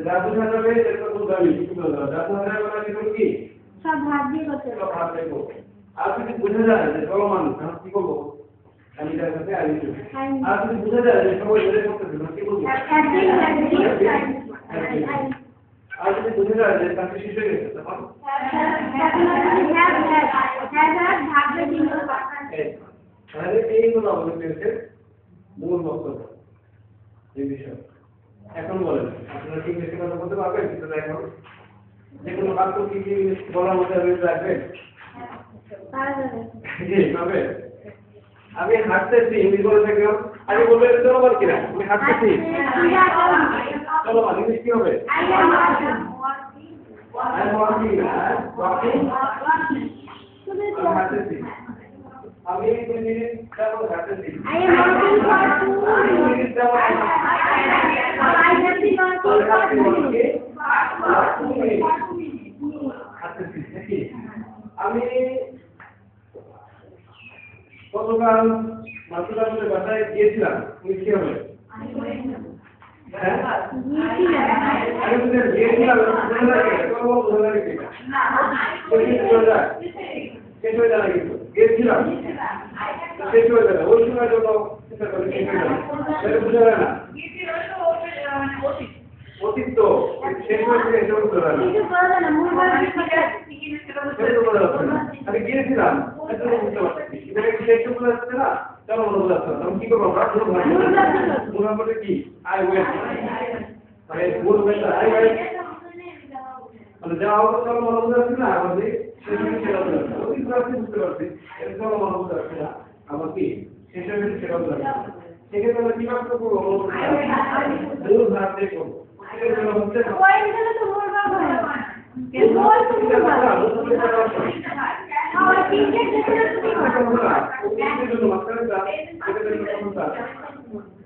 যা বোঝা যাবে সেটা বুঝতে হবে কি বোঝা যাবে যা বোঝা যাবে না সেটা কি সব ভাব দিয়ে করতে সব ভাব দিয়ে করবো আর যদি বোঝা যায় যে চলমান তাহলে কি করবো আমি তার সাথে আইনি আর যদি বোঝা যায় যে সবাই ধরে করতেছে কি বলবো আর যদি বোঝা যায় যে তাকে শেষ হয়ে গেছে তখন তাহলে এইগুলো আমাদের পেয়েছে মূল বক্তব্য এই বিষয় এখন বলেন আপনারা কি বেশি কথা বলতে পারবেন কিন্তু এখন যে কোনো বাক্য কি কি বলার মধ্যে রাখবেন জি পাবে আমি হাঁটতেছি ইংলিশ বলে থাকলাম আমি বলবো চলো বল কিনা আমি হাঁটতেছি চলো বল ইংলিশ কি হবে I'm walking হাঁটতেছি আমি 2 মিনিট যাব হাঁটতেছি I am walking for 2 minutes. I have been walking হাঁটতেছি আমি গতকাল মাতৃভাষার বাসায় গিয়েছিলাম তুমি কি হবে আমি গিয়েছিলাম শেষ হয়ে যাবে কিন্তু গিয়েছিলাম শেষ হয়ে যাবে ওই সময়ের জন্য চেষ্টা করি শেষ হয়ে যাবে বুঝা যায় না মানে অতীত। অতীত তো শেষ হয়েছে এটা বুঝতে পারলাম কিছু করা যায় না, মূল ভার্ব আমি গিয়েছিলাম এত বুঝতে পারছি এখানে শেষ শব্দ আসছে না চলো মনে বোঝাচ্ছে আমি কি করবো আমরা মূল ভার্ব কি আই ওয়েট মানে মূল ভার্ব আই ওয়েট মানে যা হবে চলো মনে বোঝাচ্ছে না আমাদের শেষ হয়েছে সেটা বোঝাচ্ছে অতীত রাখতে বুঝতে পারছি এটা চলো মনে বোঝাচ্ছে না আমার কি শেষ হয়েছে সেটা বোঝাচ্ছে সেক্ষেত্রে আমরা কি করতে করবো মূল ভার্ব দিয়ে করবো পয়েন্টগুলো তো মূল ভার্ব হয় বল তো মূল ভার্ব আর তিনটে যেটা তুমি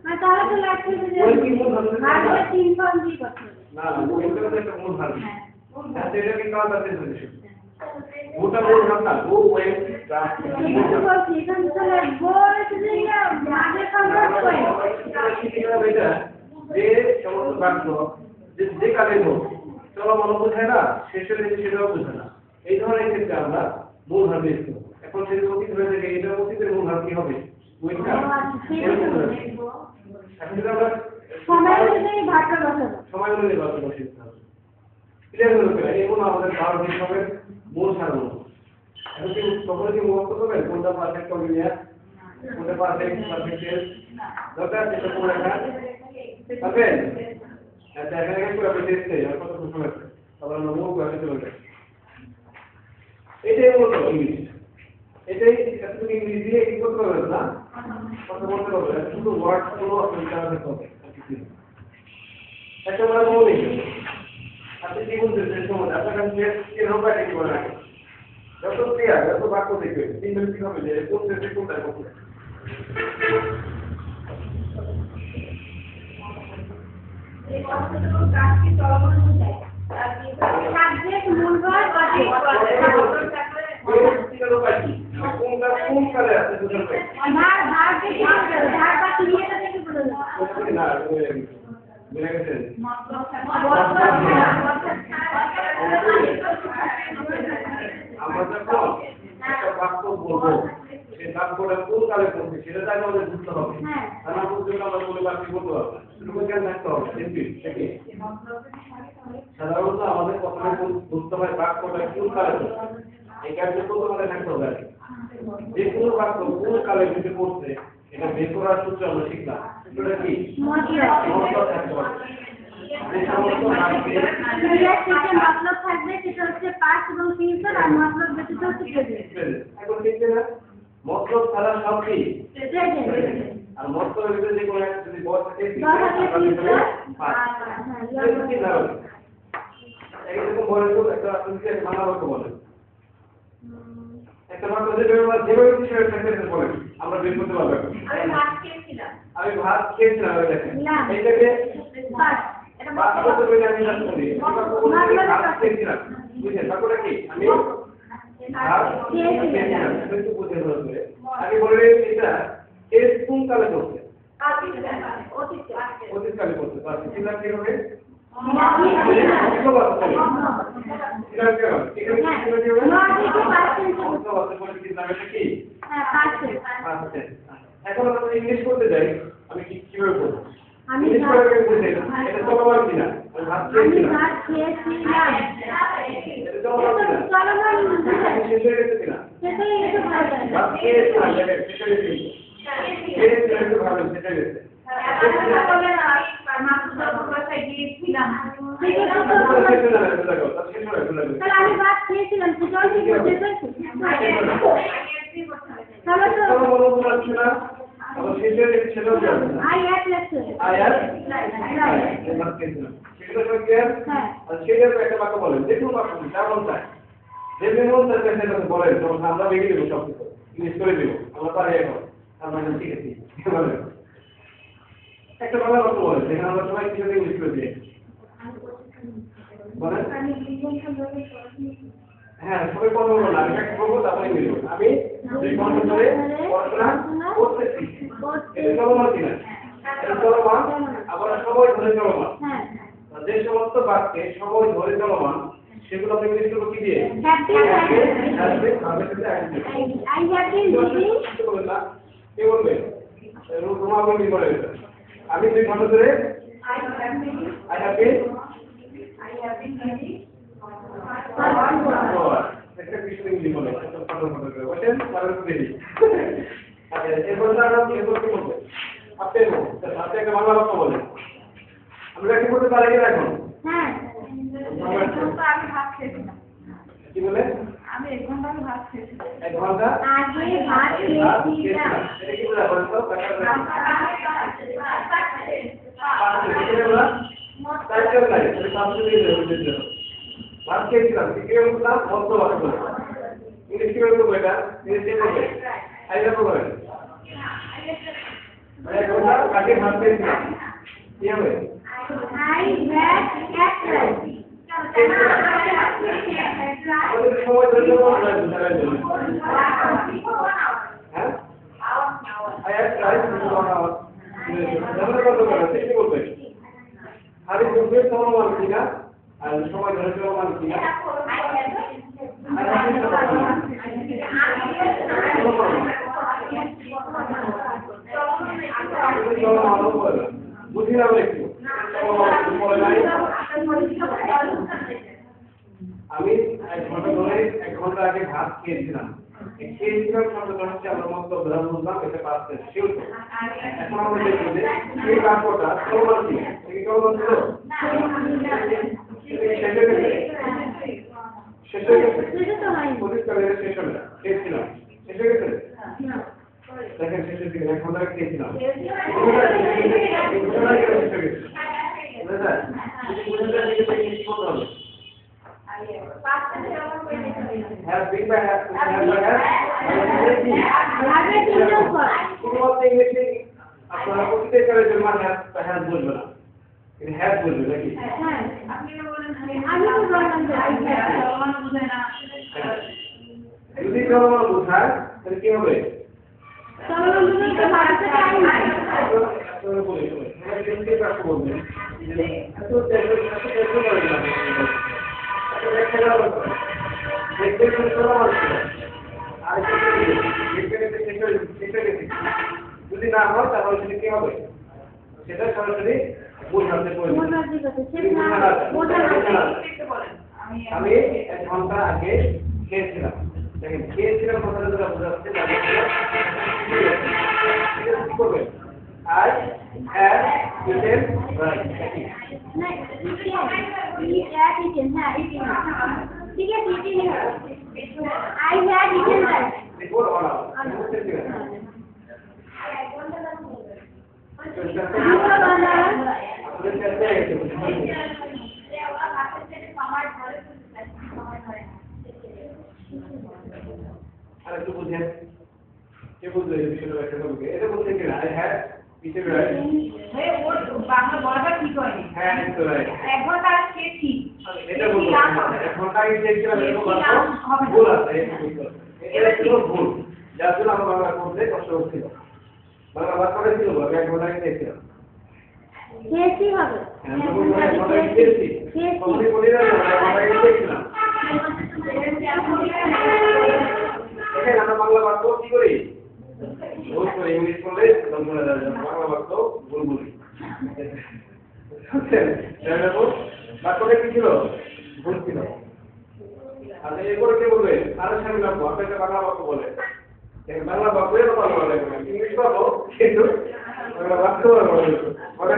না তাহলে তো লাগছে যে ভার্বের তিন ফর্ম কি করতে হবে না এটা তো একটা মূল ভার্ব হ্যাঁ এটা কি কাজ আছে ওটা মূল ভার্ব না গো ওয়েট কিছু বলছি এখানে তাহলে বল যে মাঝে কনভার্ট করে যে সমস্ত বাক্য যে কাজে হোক চলো মনে বোঝায় না শেষে লেগে সেটাও বোঝে না এই ধরনের ক্ষেত্রে আমরা মূল ভার্ব ইউজ করব এখন যদি অতীত হয়ে থাকে এটা অতীতের মূল ভার্ব কি হবে উইল কাজ এখন যদি আমরা সময় অনুযায়ী ভার্বটা বসাবো সময় অনুযায়ী ভার্ব বসিয়ে দিতে হবে ক্লিয়ার হলো কিনা এই মূল আমাদের ভার্ব হিসাবে মূল সারমর্ম এখন কি সকলে কি মুখস্থ করবেন কোনটা পারফেক্ট কন্টিনিউয়াস কোনটা পারফেক্ট টেন্স দরকার সেটা করে রাখা পারবেন আচ্ছা এখানে একটু আপনি দেখতে আর কত সময় আছে আবার আমরা মুখ করে চলে যাই এটাই মূলত ইংলিশ এটাই একটু ইংলিশ দিয়ে কি করতে হবে না কথা বলতে হবে শুধু ওয়ার্ড গুলো আপনি জানতে হবে একটা বড় বলি আপনি কি বলতে চান সময় আপনার কাছে কি রোগা ঠিক করে রাখেন যত ক্লিয়ার যত বাক্য দেখবে তিন মিনিট কি হবে যে কোন দেশে কোনটায় কোন এই কথাটা কাজকে চলমান বোঝায়। সাবজেক্ট মূল ভার্ব কোন কালে আছে বুঝতে পারবেন ভার্ব থেকে ভার্ব বা ক্রিয়াটা থেকে বলে দাও না মিলে গেছে আমরা যখন একটা বাক্য বলবো সেই বাক্যটা কোন কালে বলছি সেটা তাই আমাদের বুঝতে হবে আমরা বুঝতে গেলে আমরা বলে বাক্য বলতে পারবো এরকম জ্ঞান থাকতে হবে সেটি সাধারণত আমাদের প্রথমে বুঝতে হয় বাক্যটা কোন কালে বলছে এই কাজটা প্রথমে থাকতে হবে যে কোনো বাক্য কোন কালে যদি পড়ছে এটা বের করার সূত্র আমরা শিখলাম সেটা কি মতলব থাকতে হবে যে সমস্ত বাক্যে মতলব থাকবে সেটা হচ্ছে পাস্ট এবং ফিউচার আর মতলব ব্যতীত হচ্ছে প্রেজেন্ট এখন দেখতে না মতলব ছাড়া সব কি প্রেজেন্ট আর মতলবের ভিতরে যে কোনো একটা যদি বল থাকে এইরকম বলে তো একটা আপনি বাংলা বাক্য বলেন একটা বাক্য যেভাবে সেভাবে সেন্টেন্স বলেন আমরা বের করতে পারবো আমি ভাত খেয়েছিলাম আমি ভাত খেয়েছিলাম দেখেন এইটাকে এটা বাক্য তো বলে আমি জানি করি ভাত খেয়েছিলাম বুঝছেন বাক্যটা কি আমি ভাত খেয়েছিলাম একটু বুঝে ধরবে আগে বলে এটা এর কোন কালে করতে অতীত কালে করতে পারছি সেটা কি হবে এখন আমরা ইংলিশ করতে যাই আমি কিভাবে করবো ইংলিশ করে বুঝে এটা চলমান কিনা আমি ভাত খেয়েছিলাম এটা চলমান কিনা শেষ হয়ে গেছে কিনা ভাত খেয়েছিলাম শেষ হয়ে গেছে খেয়েছিলাম একটু ভালো সেটা গেছে আমি ভাত খেয়েছিলাম সেটাও ঠিক বুঝতে পারছি তাহলে তো আই অ্যাট লেখছে আমরা ভেঙে দেবো সব কিছু ইংলিশ করে দেবো আমরা পারি এখন আমরা ঠিক আছে একটা বাংলা কথা বলেন যেখানে আমরা সবাই কিছু ইংলিশ করে দিই বলেন হ্যাঁ সবাই কথা বলবো না আমি একটা করবো তারপরে মিলবো আমি 2 ঘন্টা ধরে পড়াশোনা করতেছি এটা চলমান কিনা এটা চলমান আবার সময় ধরে চলমান যে সমস্ত বাক্যে সময় ধরে চলমান সেগুলো আপনি ইংলিশ করবো কি দিয়ে কে বলবে রুমা বলবি করে আমি 2 ঘন্টা ধরে I have been একটা কিছু ইংলিশ বলে বলেন তাহলে তো দেখি আচ্ছা এরপর আমরা এরপর কি বলবো আপনি আপনি একটা বাংলা বাক্য বলেন আমরা কি বলতে পারি না এখন হ্যাঁ আমি ভাত খেয়েছিলাম কি বলে আমি 1 ঘন্টা আগে ভাত খেয়েছিলাম 1 ঘন্টা আগে ভাত খেয়েছিলাম এটা কি বলে বলেন তো ভাত খেয়েছিলাম কি বললাম মধ্য বাক্য ইংলিশ কি বলবো এটা ইংলিশ কি বলবে আইলা বলবেন মানে কোনটা কাকে ভাত খেয়েছিলাম কি হবে I had cat rice. আমাদের সময় ধরে বলা যায় হ্যাঁ I had tried to do our জানা কত করে কি বলবে আরে দুপুরে চলমান কিনা আর সময় ধরে চলমান কিনা বুঝিলাম একটু আমি 1 ঘন্টা ধরে 1 ঘন্টা আগে ভাত খেয়েছিলাম খেয়েছিলাম শব্দটা হচ্ছে আমরা মত ধরে বুঝলাম এটা পাস শিওর এখন আমরা দেখব যে এই বাক্যটা চলমান কি এটা চলমান ছিল শেষ হয়ে গেছে পরিষ্কারের শেষ হলো খেয়েছিলাম শেষ হয়ে গেছে দেখেন শেষের দিকে 1 ঘন্টা খেয়েছিলাম have been by have শুধুমাত্র ইংলিশে আপনারা প্রতিটা কাজের জন্য have বলবেন না এটা have বলবেন নাকি যদি চলমান বোঝায় তাহলে কি হবে যদি না হয় তাহলে সেটা কি হবে সেটা সরাসরি বোঝাতে আমি 1 ঘন্টা আগে খেয়েছিলাম দেখেন খেয়েছিলাম কথাটা যেটা বোঝাচ্ছে কি করবেন I have eaten rice. ठीक है I had eaten rice. Before or after? আর একটু বুঝেন কে বুঝলে এই বিষয়টা একটা বলবে এটা বলতে কি I had eaten rice. হ্যাঁ ওর বাংলা বলাটা ঠিক হয়নি হ্যাঁ তো রাইট 1 ঘন্টা আগে খেয়েছি এটা বলতে 1 ঘন্টা আগে খেয়েছিলাম এরকম বাক্য ভুল আছে এটা ছিল ভুল যার জন্য আমরা বাংলা করতে কষ্ট হচ্ছিল বাংলা বাক্যটা ছিল 1 ঘন্টা আগে খেয়েছিলাম খেয়েছি হবে আমরা বাংলা বাক্য কি করি ভুল করে ইংলিশ বলে বাংলা বাক্য ভুল বলি বাক্যটা কি ছিল ভুল ছিল আচ্ছা এরপরে কে বলবে আরো সামনে বাক্য আপনাকে বাংলা বাক্য বলে বাংলা বাক্যের কথা বলে ইংলিশ বাক্য কিন্তু বাংলা বাক্য বলে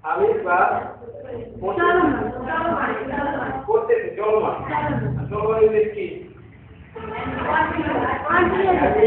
আমি ক্লাস করতেছি চলমান চলমান ইংলিশ কি ঠিক আছে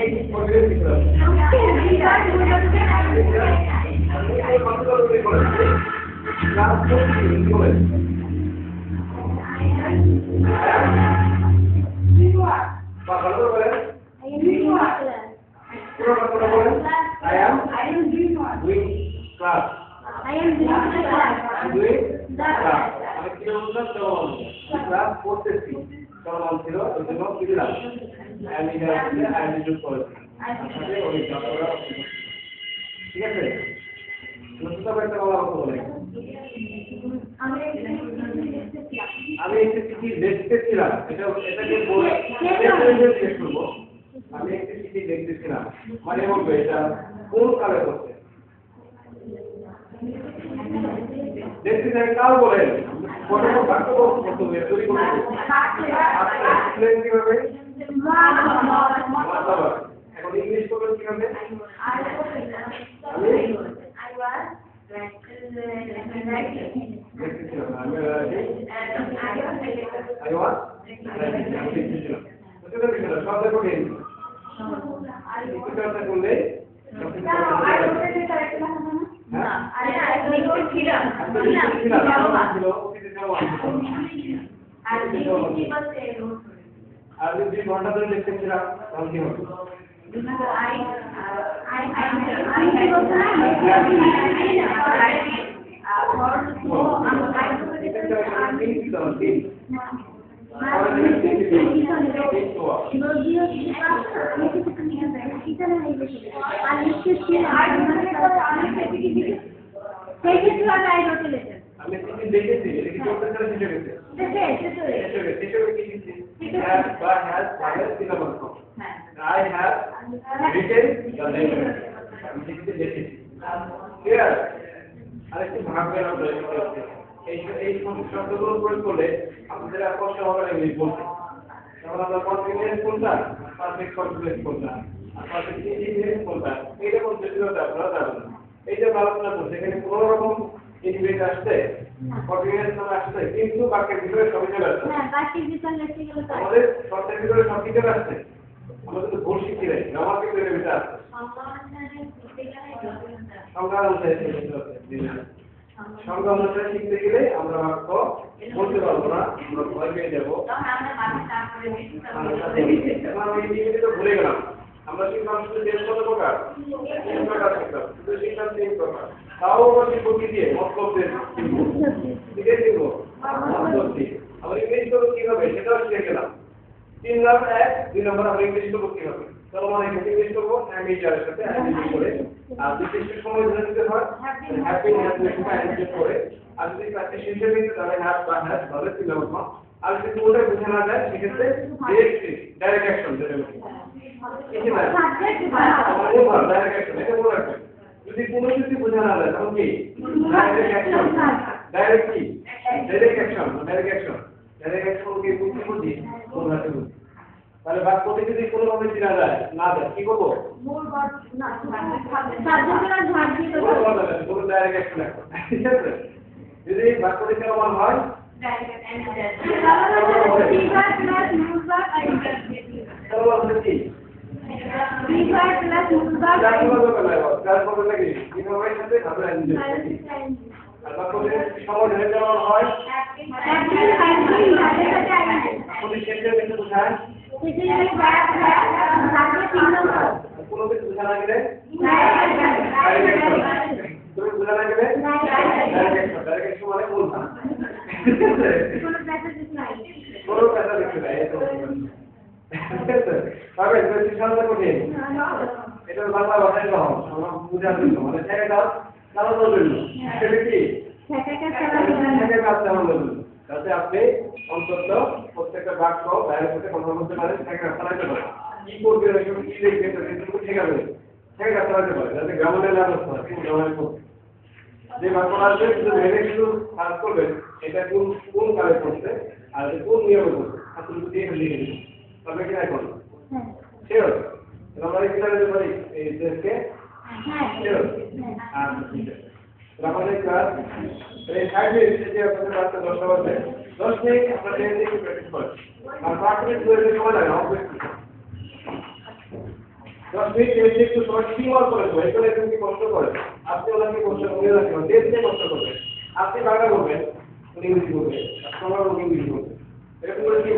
আমি একটি চিঠি দেখতেছিলাম এটা এটাকে বলে আমি একটি চিঠি দেখতেছিলাম মানে বলবে এটা কোন কালে করছে দেখতে চাই কাল বলেন কত বাক্য করতে হবে তৈরি করতে হবে এক্সপ্লেইন কিভাবে এখন ইংলিশ করবেন কিভাবে আর যদি ঘন্টা ধরে দেখতেছিলাম তখন কি হবে আমি তিন দেখেছি এটা কি করতে চাই শিখে গেছে I have written the letter. আমি দেখেছি ক্লিয়ার আরেকটি ভাগ বের হবে এই শব্দগুলো প্রয়োগ করলে আপনাদের আর কষ্ট হবে না ইংলিশ বলতে তখন আমরা কনফিডেন্স কোনটা পারফেক্ট কনফিডেন্স কোনটা আর পারফেক্ট ইনডিফারেন্স কোনটা এইটা কোন জটিলতা আপনারা জানেন এই যে আলোচনা করছে এখানে কোনো রকম ইনডিফারেন্স আসছে কনফিডেন্স নাম আসছে কিন্তু বাক্যের ভিতরে সবই চলে আসছে হ্যাঁ বাক্যের ভিতরে এসে গেল তো আমাদের শব্দের ভিতরে সব কি চলে আসছে আমাদের তো ভুল শিখি নাই গ্রামারকে ভিতরে ভিতরে আসছে সংজ্ঞা অনুসারে সংজ্ঞা অনুসারে শিখতে গেলে আমরা বাক্য বলতে পারবো না আমরা ভয় পেয়ে যাবো ভুলে গেলাম আমরা শিখলাম শুধু দেশ কত প্রকার তিন প্রকার শিখলাম শুধু শিখলাম তিন প্রকার তাও আবার শিখবো কি দিয়ে মতলব দিয়ে শিখে শিখবো মতলব দিয়ে আবার ইংলিশ করবো কিভাবে সেটাও শিখে গেলাম 3 নম্বর 1 2 নম্বর আমরা ইংলিশ করবো কিভাবে চলো মানে ইংলিশ করবো আমি যার সাথে ইংলিশ করে আর বিশেষ সময় ধরে নিতে হয় হ্যাপি হ্যাপি করে আর যদি প্র্যাকটিস শেষে নিতে তাহলে হ্যাপ বা হ্যাপ ভালো ছিল না আর যদি ওটা বুঝে না যায় সেক্ষেত্রে ডাইরেক্ট অ্যাকশন যেটা বলি ঠিক আছে ডাইরেক্ট অ্যাকশন এটা বলে রাখবেন যদি কোনো কিছু বোঝা না যায় তখন কি ডাইরেক্ট অ্যাকশন ডাইরেক্ট কি ডাইরেক্ট অ্যাকশন কি বুঝি বোঝাতে বুঝি তাহলে বাক্যটি যদি কোনোভাবে চিনা যায় না যায় কি করবো ডাইরেক্ট অ্যাকশন ঠিক আছে যদি বাক্যটি কেমন হয় এটা বাংলা ভাষায় কম আমরা বুঝার জন্য মানে ঠেকা চালানোর জন্য সেটা কি ঠেকা কাজ চালানোর জন্য যাতে আপনি অন্তত প্রত্যেকটা বাক্য বাইরে থেকে কথা বলতে পারেন ঠেকা চালাতে পারেন কি করবে কি লিখবে সেটুকু ঠেকাবে ঠেকা চালাতে পারে যাতে গ্রামের লাভ হয় গ্রামের যে বাক্যটা আসবে শুধু ভেবে শুধু কাজ করবেন এটা কোন কালে করছে আর কোন নিয়মে করছে আপনি যদি এটা লিখে দিন তবে কি নাই করবেন ঠিক আছে আমরা কি করতে পারি এই দেশকে আমাদের ক্লাস এই সাইডে যে আপনাদের বাচ্চা 10টা বাজে 10 মিনিট আমরা ডেইলি প্র্যাকটিস করি আর 5 মিনিট ধরে সময় লাগে অবশ্যই 10 মিনিট ডেইলি একটু সময় সীমা করে দেবো এগুলো একটু কি কষ্ট করে আপনি ওনাকে কষ্ট করে রাখবেন ডেইলি কষ্ট করবেন আপনি বাংলা বলবেন উনি ইংরেজি বলবেন আপনারা ইংরেজি বলবেন এরকম করে কি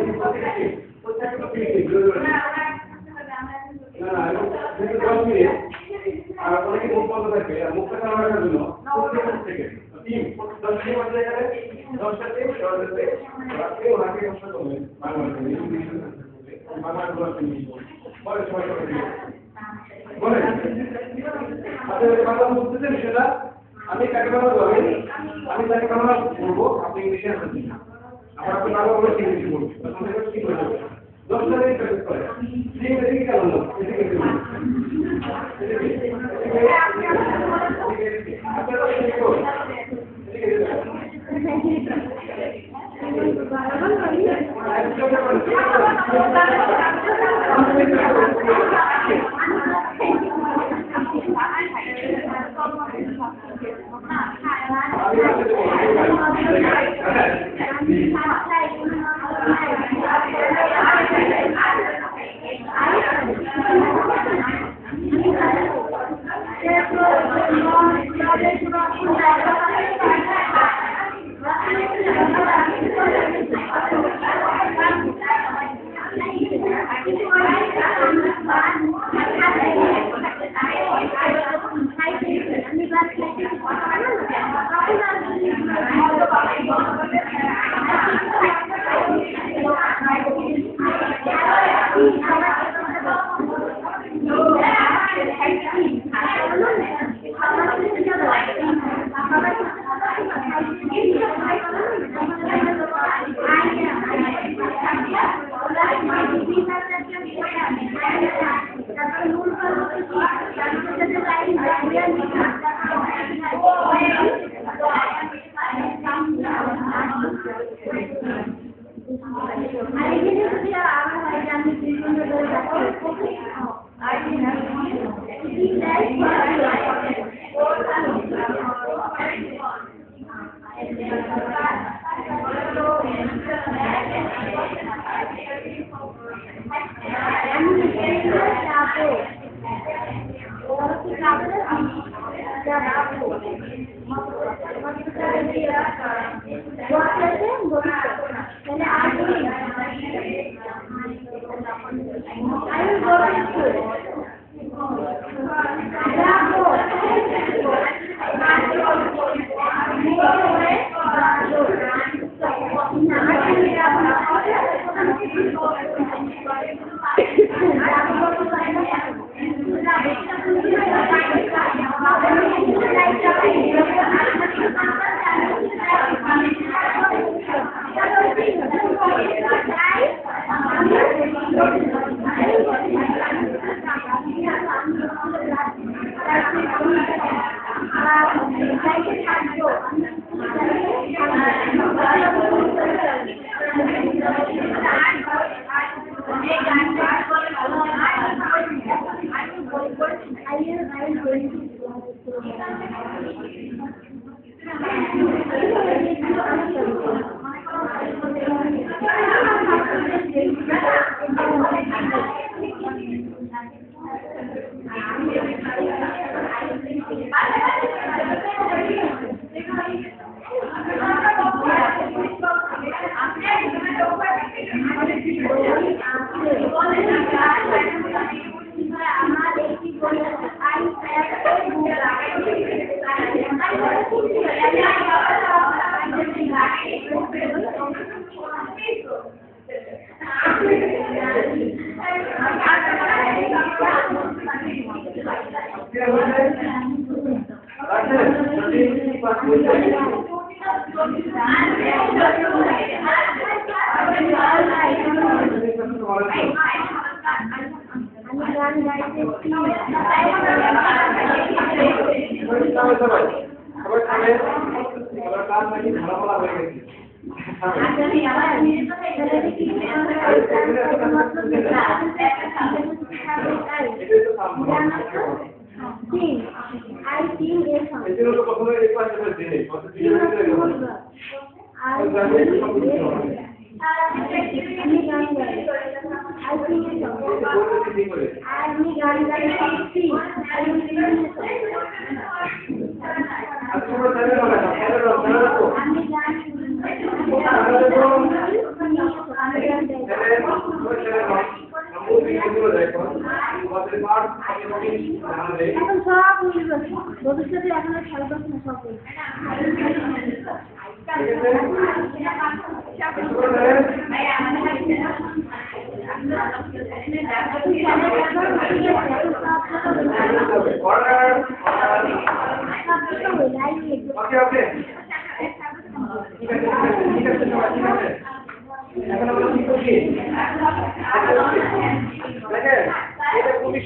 না না 10 মিনিট আর অনেকে মুখ বন্ধ থাকবে আর মুখটা খারাপ রাখার জন্য থেকে 10 মিনিট মধ্যে এখানে 10টা থেকে 10টা রাতে ওনাকে কষ্ট করবেন বাংলা বলে সময় করে বলে আপনাদের বাংলা বুঝতেছেন সেটা আমি কাকে বাংলা বলবেন আমি তাকে বাংলা বলবো আপনি ইংলিশে আনবেন আবার আপনি বাংলা বলে ইংলিশে বলবেন আপনাদের কি করে 10টা থেকে প্র্যাকটিস করে এই কেন এদিকে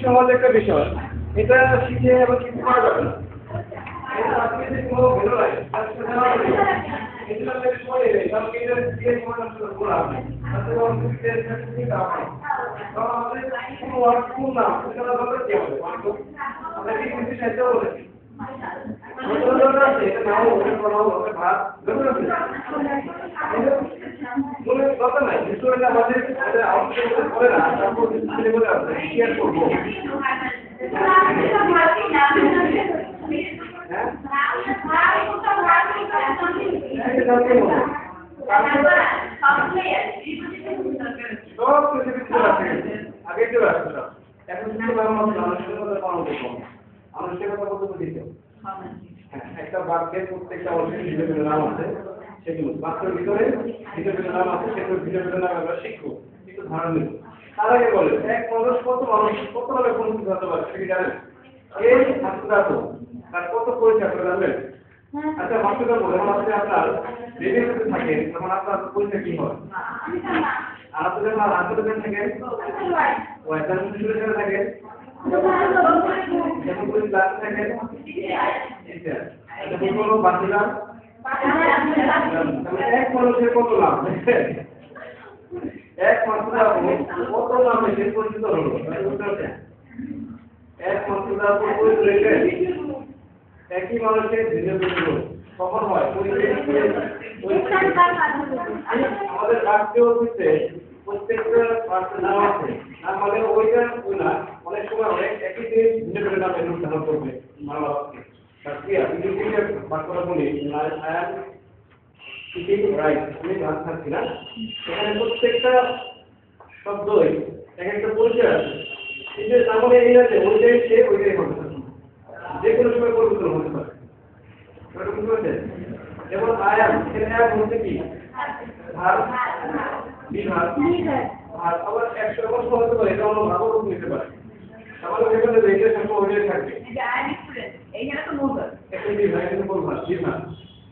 সহজ একটা বিষয় এটা শিখে আবার কিছু করা যাবে না। এটা আজকে যে কোনো ভ্যালু নাই, তার সাথে জানা হবে না। এটা যদি সময় নেই, তাহলে এটা দিয়ে সময় নষ্ট করবো না। তাতে আমার কিছু সার্টিফিকেট আছে। তখন আমাদের কোনো ওয়ার্ক কোন না, সেটা দরকার কি হবে? আমরা কি কিছু সাহায্য বলেছি? দরকার আছে, এটা নাও ওটা করাও ওটা ভাত দরকার আছে। বলে দরকার নাই, স্টুডেন্ট আমাদের আউটপুট করে না, তারপর ছেলে বলে আছে শেয়ার করবো। আগে চলে আসছে এখন আনুষ্ঠানিকতা পালন করবো। আনুষ্ঠানিকতা কতটুকু দিতে একটা বাক্যের প্রত্যেকটা অংশের ভিন্ন ভিন্ন নাম আছে, সেগুলো বাক্যের ভিতরে ভিন্ন ভিন্ন নাম আছে, সেগুলো ভিন্ন ভিন্ন নাম আমরা শিখবো, কিন্তু ধারণ নেব। তার আগে বলে এক মানুষ কত ভাবে পরিচিত হতে পারে সেটা কি জানেন? এই মাতৃদাত তার কত পরিচয় করে জানবেন? আচ্ছা মাতৃদাত যখন আপনি আপনার বেবির মধ্যে থাকেন তখন আপনার পরিচয় কি হয়? আর আপনি যখন আত্মীয় থাকেন ওয়াইজার শিশুদের সাথে থাকেন যখন পুলিশ ক্লাসে থাকেন কোনো বাঁচিলাম এক মানুষের কত লাভ এক মাতৃদাত কত নামে সে পরিচিত হলো এক মাতৃদাত পরিচয় একই মানুষের ভিন্ন ভিন্ন কখন হয় আমাদের রাষ্ট্রীয় অফিসে প্রত্যেকটা নাম আছে নাম মানে ওইটা ওই না অনেক সময় অনেক একই দিন ভিন্ন ভিন্ন নামে অনুসন্ধান করবে মানবাকে বাক্যটা বলি রাইট আমি ধান থাকছি না এখানে প্রত্যেকটা শব্দই এক একটা পরিচয় আছে কিন্তু আমাদের এই আছে ওইটাই সে ওইটাই হবে যে কোনো সময় পরিবর্তন হতে পারে যেমন আয়াম এর হচ্ছে কি ভার বিভাগ আর আবার 100 বছর হতে পারে এটা অন্য ভাগও রূপ নিতে পারে আমাদের এখানে রেটে সংখ্যা ওইটাই থাকবে এইখানে তো মোটর একটা বিভাগ এটা কোন ভাগ বিভাগ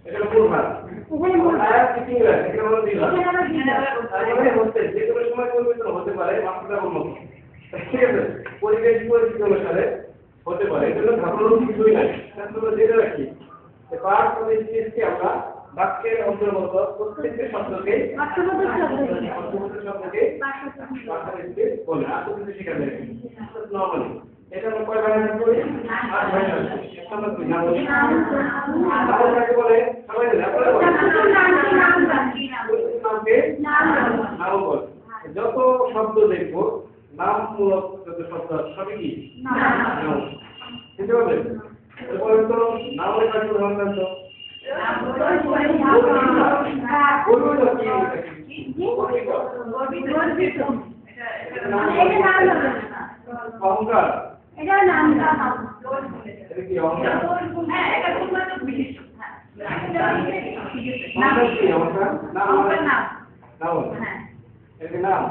এটা কোন ভাগ আয়াম কি হয় এটা হলো বিভাগ তাহলে হচ্ছে যে কোনো সময় পরিবর্তন হতে পারে মাত্রা উন্নত ঠিক আছে পরিবেশ পরিস্থিতি অনুসারে হতে পারে এজন্য ভাবনার কিছুই নাই তাহলে জেনে রাখি পার্ট অফ স্পিচকে আমরা বাক্যের অন্তর্গত প্রত্যেকটা শব্দকে শব্দকে বলে আর কিছু শেখাবে নরমালি এটা আমরা কয় ভাগে ভাগ করি 8 ভাগে ভাগ করি আমরা কি নাম বলি নাম কাকে বলে সবাই জানে আপনারা বলেন নামকে নাম বলে যত শব্দ দেখবো নামমূলক যত শব্দ সবই কি নাম বুঝতে পারবেন এরপরে তো নামের কাছে উদাহরণ দেন তো অহংকার এটা নাম এটা কি অহংকার এটা নাম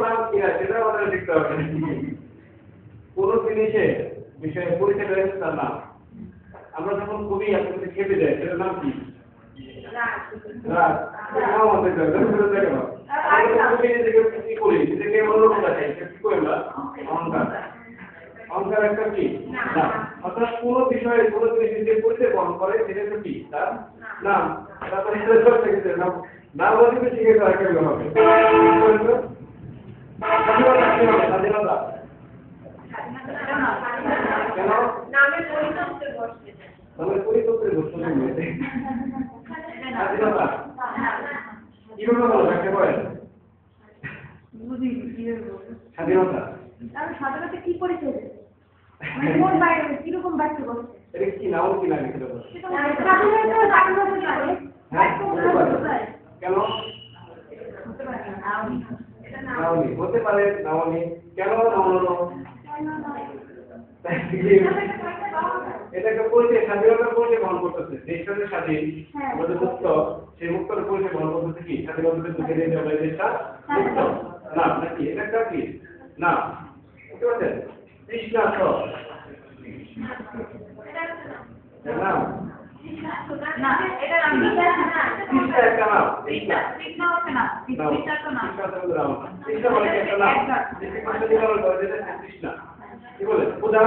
নাম কি আছে সেটা আমাদের দেখতে হবে কোন জিনিসে বিষয়ে পরিচয় রয়েছে তার নাম আমরা যখন কবি আপনাদের খেতে যাই সেটার নাম কি রাগ নাম আমাদের কি করি নিজেকে অন্যরকম দেখাই কি করি আমরা অহংকার অহংকার একটা কি না অর্থাৎ কোনো বিষয়ে কোনো জিনিস যে পরিচয় বহন করে সেটা তো কি তার নাম তারপরে নাম নাম বলতে শিখে তো একটা হবে স্বাধীনতা কেন নামের পরিচয় বসতে স্বাধীনতা কিভাবে বলো কাকে বলে স্বাধীনতা স্বাধীনতা কি পরিচয় কোন বাইরে কিরকম বাক্য বলছে এটা কি নাম কি না লিখে দেবো কেন নাওনি হতে পারে নাওনি কেন নাওনো এটাকে পরিচয় স্বাধীনতার পরিচয় বহন করতেছে দেশটা যে স্বাধীন আমাদের মুক্ত সেই মুক্তর পরিচয় বহন করতেছে কি স্বাধীনতাকে ঢুকে দিয়ে যাবে দেশটা মুক্ত না নাকি এটা কি না বুঝতে পারছেন কৃষ্ণার্থ নাম না, এটা নাম না। তৃষ্ণা একটা নাম। তৃষ্ণা, তৃষ্ণা হচ্ছে না। তৃষ্ণা তো না। তৃষ্ণা মানে কি একটা নাম? যেটি কথা দিয়ে আমরা বলে যেটা তৃষ্ণা। কি বলে? ক্ষুধা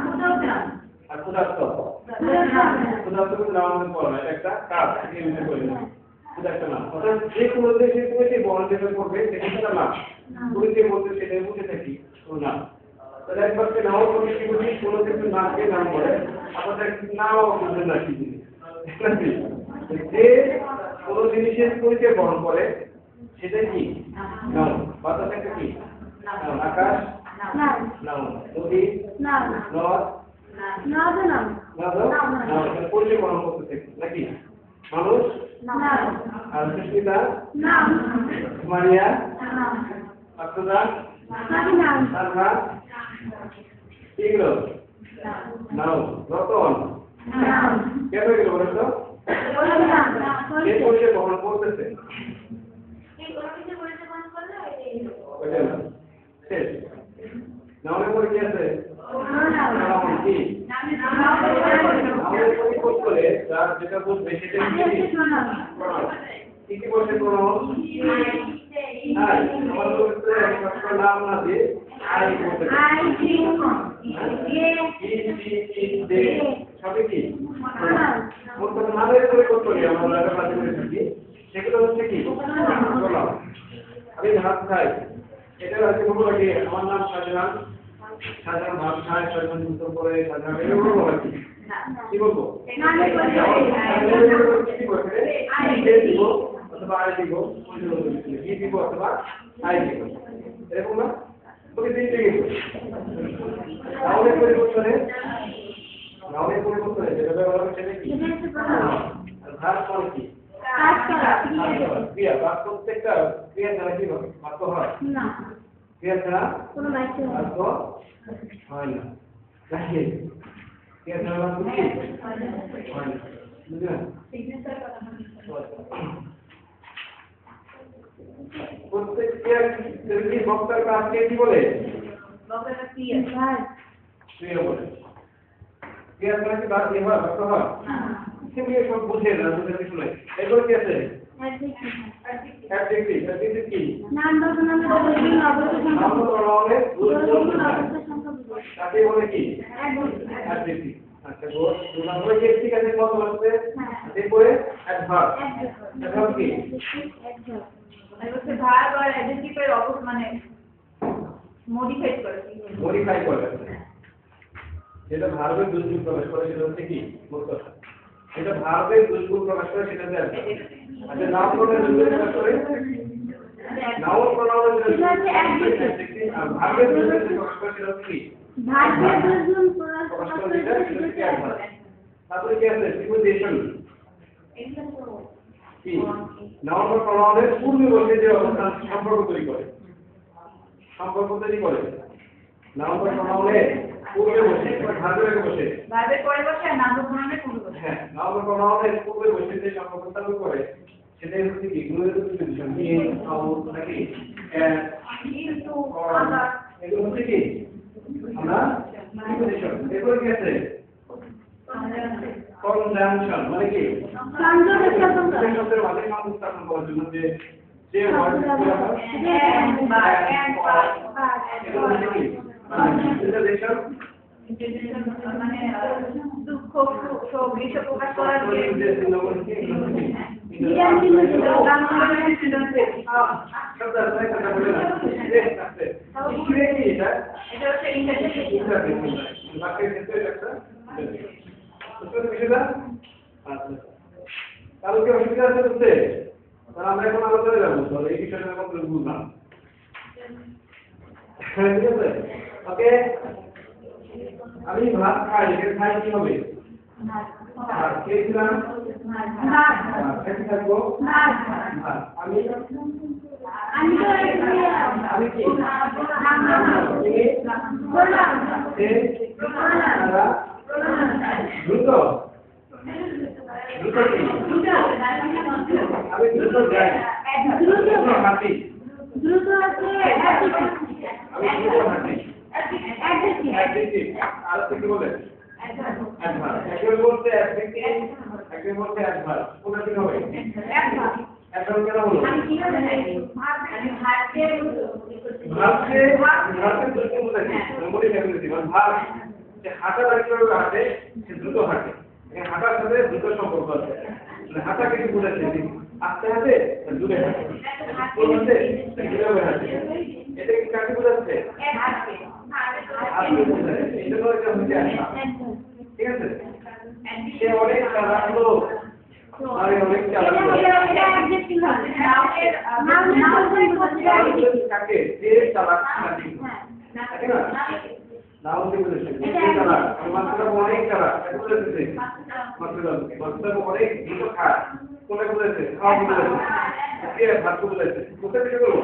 ক্ষুধা হচ্ছে না। আর ক্ষুধার্ত। ক্ষুধার্ত কিন্তু নাম মনে পড়ে না। এটা একটা কাজ। এটি মনে করে না। ক্ষুধা একটা নাম। অর্থাৎ যে কোনো দেশে তুমি যে বর্ণ যেটা করবে সেটা একটা নাম। তুমি যে বলতে সেটা বুঝে থাকি কোনো নাম। তাহলে একবার নাও করে কি বুঝি কোনো কিছু নামকে নাম বলে আমাদের নাও বুঝে না কি জিনিস। যে কোনো জিনিসের পরিচয় বহন করে সেটা কি নাম। বাতাস একটা কি নাম। আকাশ নাম নাম। নদী নাম নদ নাম নাম নাম পরিচয় বহন করতে থাকে নাকি মানুষ নাম আর সুস্মিতা নাম মারিয়া নাম আক্রোদা নাম সালভা এগুলো নাও রতন নাম কেন এগুলো বলেন তো কে পরিচয় বহন করতেছে ওইটা না। শেষ নামের পরে কি আছে নাম কি নামের পরে কোড করে যার যেটা বুঝবে সেটা কি কি বলছে কোন হ্যাঁ আমাদের ক্ষেত্রে একটা নাম না দিয়ে আই বলতে সবই কি মোট নামের পরে কোড করি আমরা লাগা কাজে করে থাকি সেগুলো হচ্ছে কি বললাম আমি ভাত খাই এটা আছে বলবো কি আমার নাম শাহজাহান শাহজাহান ভাত খায় শাহজাহান উত্তর করে শাহজাহান এটা বলবো নাকি কি বলবো কি বলছে দিব অথবা আই দিব কি দিব অথবা আই দিব এরকম না তোকে তিনটে কিন্তু নামের পরিবর্তনে যেটা ব্যবহার হচ্ছে সেটা কি আর ভাত করে কি ক্রিয়া বা প্রত্যেকটা ক্রিয়া ছাড়া কি হবে বাক্য হয় না ক্রিয়া ছাড়া কোনো বাক্য বাক্য হয় না নাকি ক্রিয়া ছাড়া বাক্য কি হয় না বুঝলেন প্রত্যেক ক্রিয়া কি বক্তার কাজকে কি বলে ক্রিয়া বলে ক্রিয়া ছাড়া কি বাক্য হয় বাক্য হয় সেগুলো সব বুঝে না বুঝে কিছু নাই এগুলো কি আছে অ্যাডজেক্টিভ অ্যাডজেক্টিভ কি নাম নাম নাম প্রণামে তাকে বলে কি অ্যাডজেক্টিভ আচ্ছা গুড দুটো অ্যাডজেক্টিভ আছে কত আছে এরপরে অ্যাডভার্ব অ্যাডভার্ব কি ভার্ব আর অ্যাডজেক্টিভের মানে মডিফাই করে যেটা ভার্বের দুই প্রকাশ করে সেটা হচ্ছে কি মুক্ততা এটা ভার্বের দুই প্রকাশ করে সেটা দেয় আচ্ছা নাম প্রণামের দুই প্রকাশ করে নাম প্রণামের সেটা হচ্ছে অ্যাডজেক্টিভ আর ভার্বের দুই প্রকাশ করে সেটা হচ্ছে কি ভার্বের দুজন প্রকাশ করে সেটা হচ্ছে অ্যাডভার্ব তারপরে কি আছে প্রিপোজিশন কি নাম প্রণামের পূর্বে বসে যে অবস্থান সম্পর্ক তৈরি করে নাম প্রণামের পূর্বে বসে ভার্বের বসে ভার্বের পরে বসে আর নাম প্রণামের পূর্বে বসে হ্যাঁ নাম প্রণামের পূর্বে বসে যে সম্পর্ক স্থাপন করে সেটাই হচ্ছে কি গুণের প্রিপোজিশন কি আউট নাকি কিন্তু এগুলো হচ্ছে কি আমরা প্রিপোজিশন এরপরে কি আছে কনজাংশন মানে কি সংযোগ স্থাপন করে শব্দের মাঝে সংযোগ স্থাপন করার জন্য যে ওয়ার্ড এগুলো হচ্ছে কি ইন্টারজেকশন মানে দুঃখ শোক এইসব প্রকাশ করার যে এটা হচ্ছে কালকে অসুবিধা আছে বুঝতে তাহলে আমরা এখন আলোচনায় যাবো তাহলে এই বিষয়টা এখন বুঝলাম ঠিক আছে ওকে আমি ভাত খাই এখানে খাই কি হবে খেয়েছিলাম খেতে থাকবো আমি কি দ্রুত আমি দ্রুত যাই হাঁটি দ্রুত আছে আমি দ্রুত হাঁটি আর কি বলে অ্যাডভার্ব একের মধ্যে অ্যাডজেক্টিভ একের মধ্যে অ্যাডভার্ব কোনটা কি হবে অ্যাডভার্ব কেন হলো ভার্বকে দুটো বোঝাচ্ছি মেমোরি ক্যাপাবিলিটি মানে ভার্ব যে হাঁটা কিভাবে হাঁটে সে দ্রুত হাঁটে এখানে হাঁটার সাথে দ্রুত সম্পর্ক আছে মানে হাঁটা কিছু বোঝাচ্ছে আস্তে হাঁটে দূরে হাঁটে বলতে কিভাবে হাঁটে এটা কি কাকে বোঝাচ্ছে এটা তো এটা হচ্ছে ঠিক আছে সে অনেক চালাক লোক আরে অনেক চালাক লোক কাকে যে চালাক নাকি ঠিক না নাও কি বলেছে যে চালাক মাত্রা অনেক চালাক এটা বলেছে মাত্রা অনেক দ্রুত খায় কোনে বলেছে খাওয়া বলেছে কে ভাত বলেছে কোথা থেকে বলো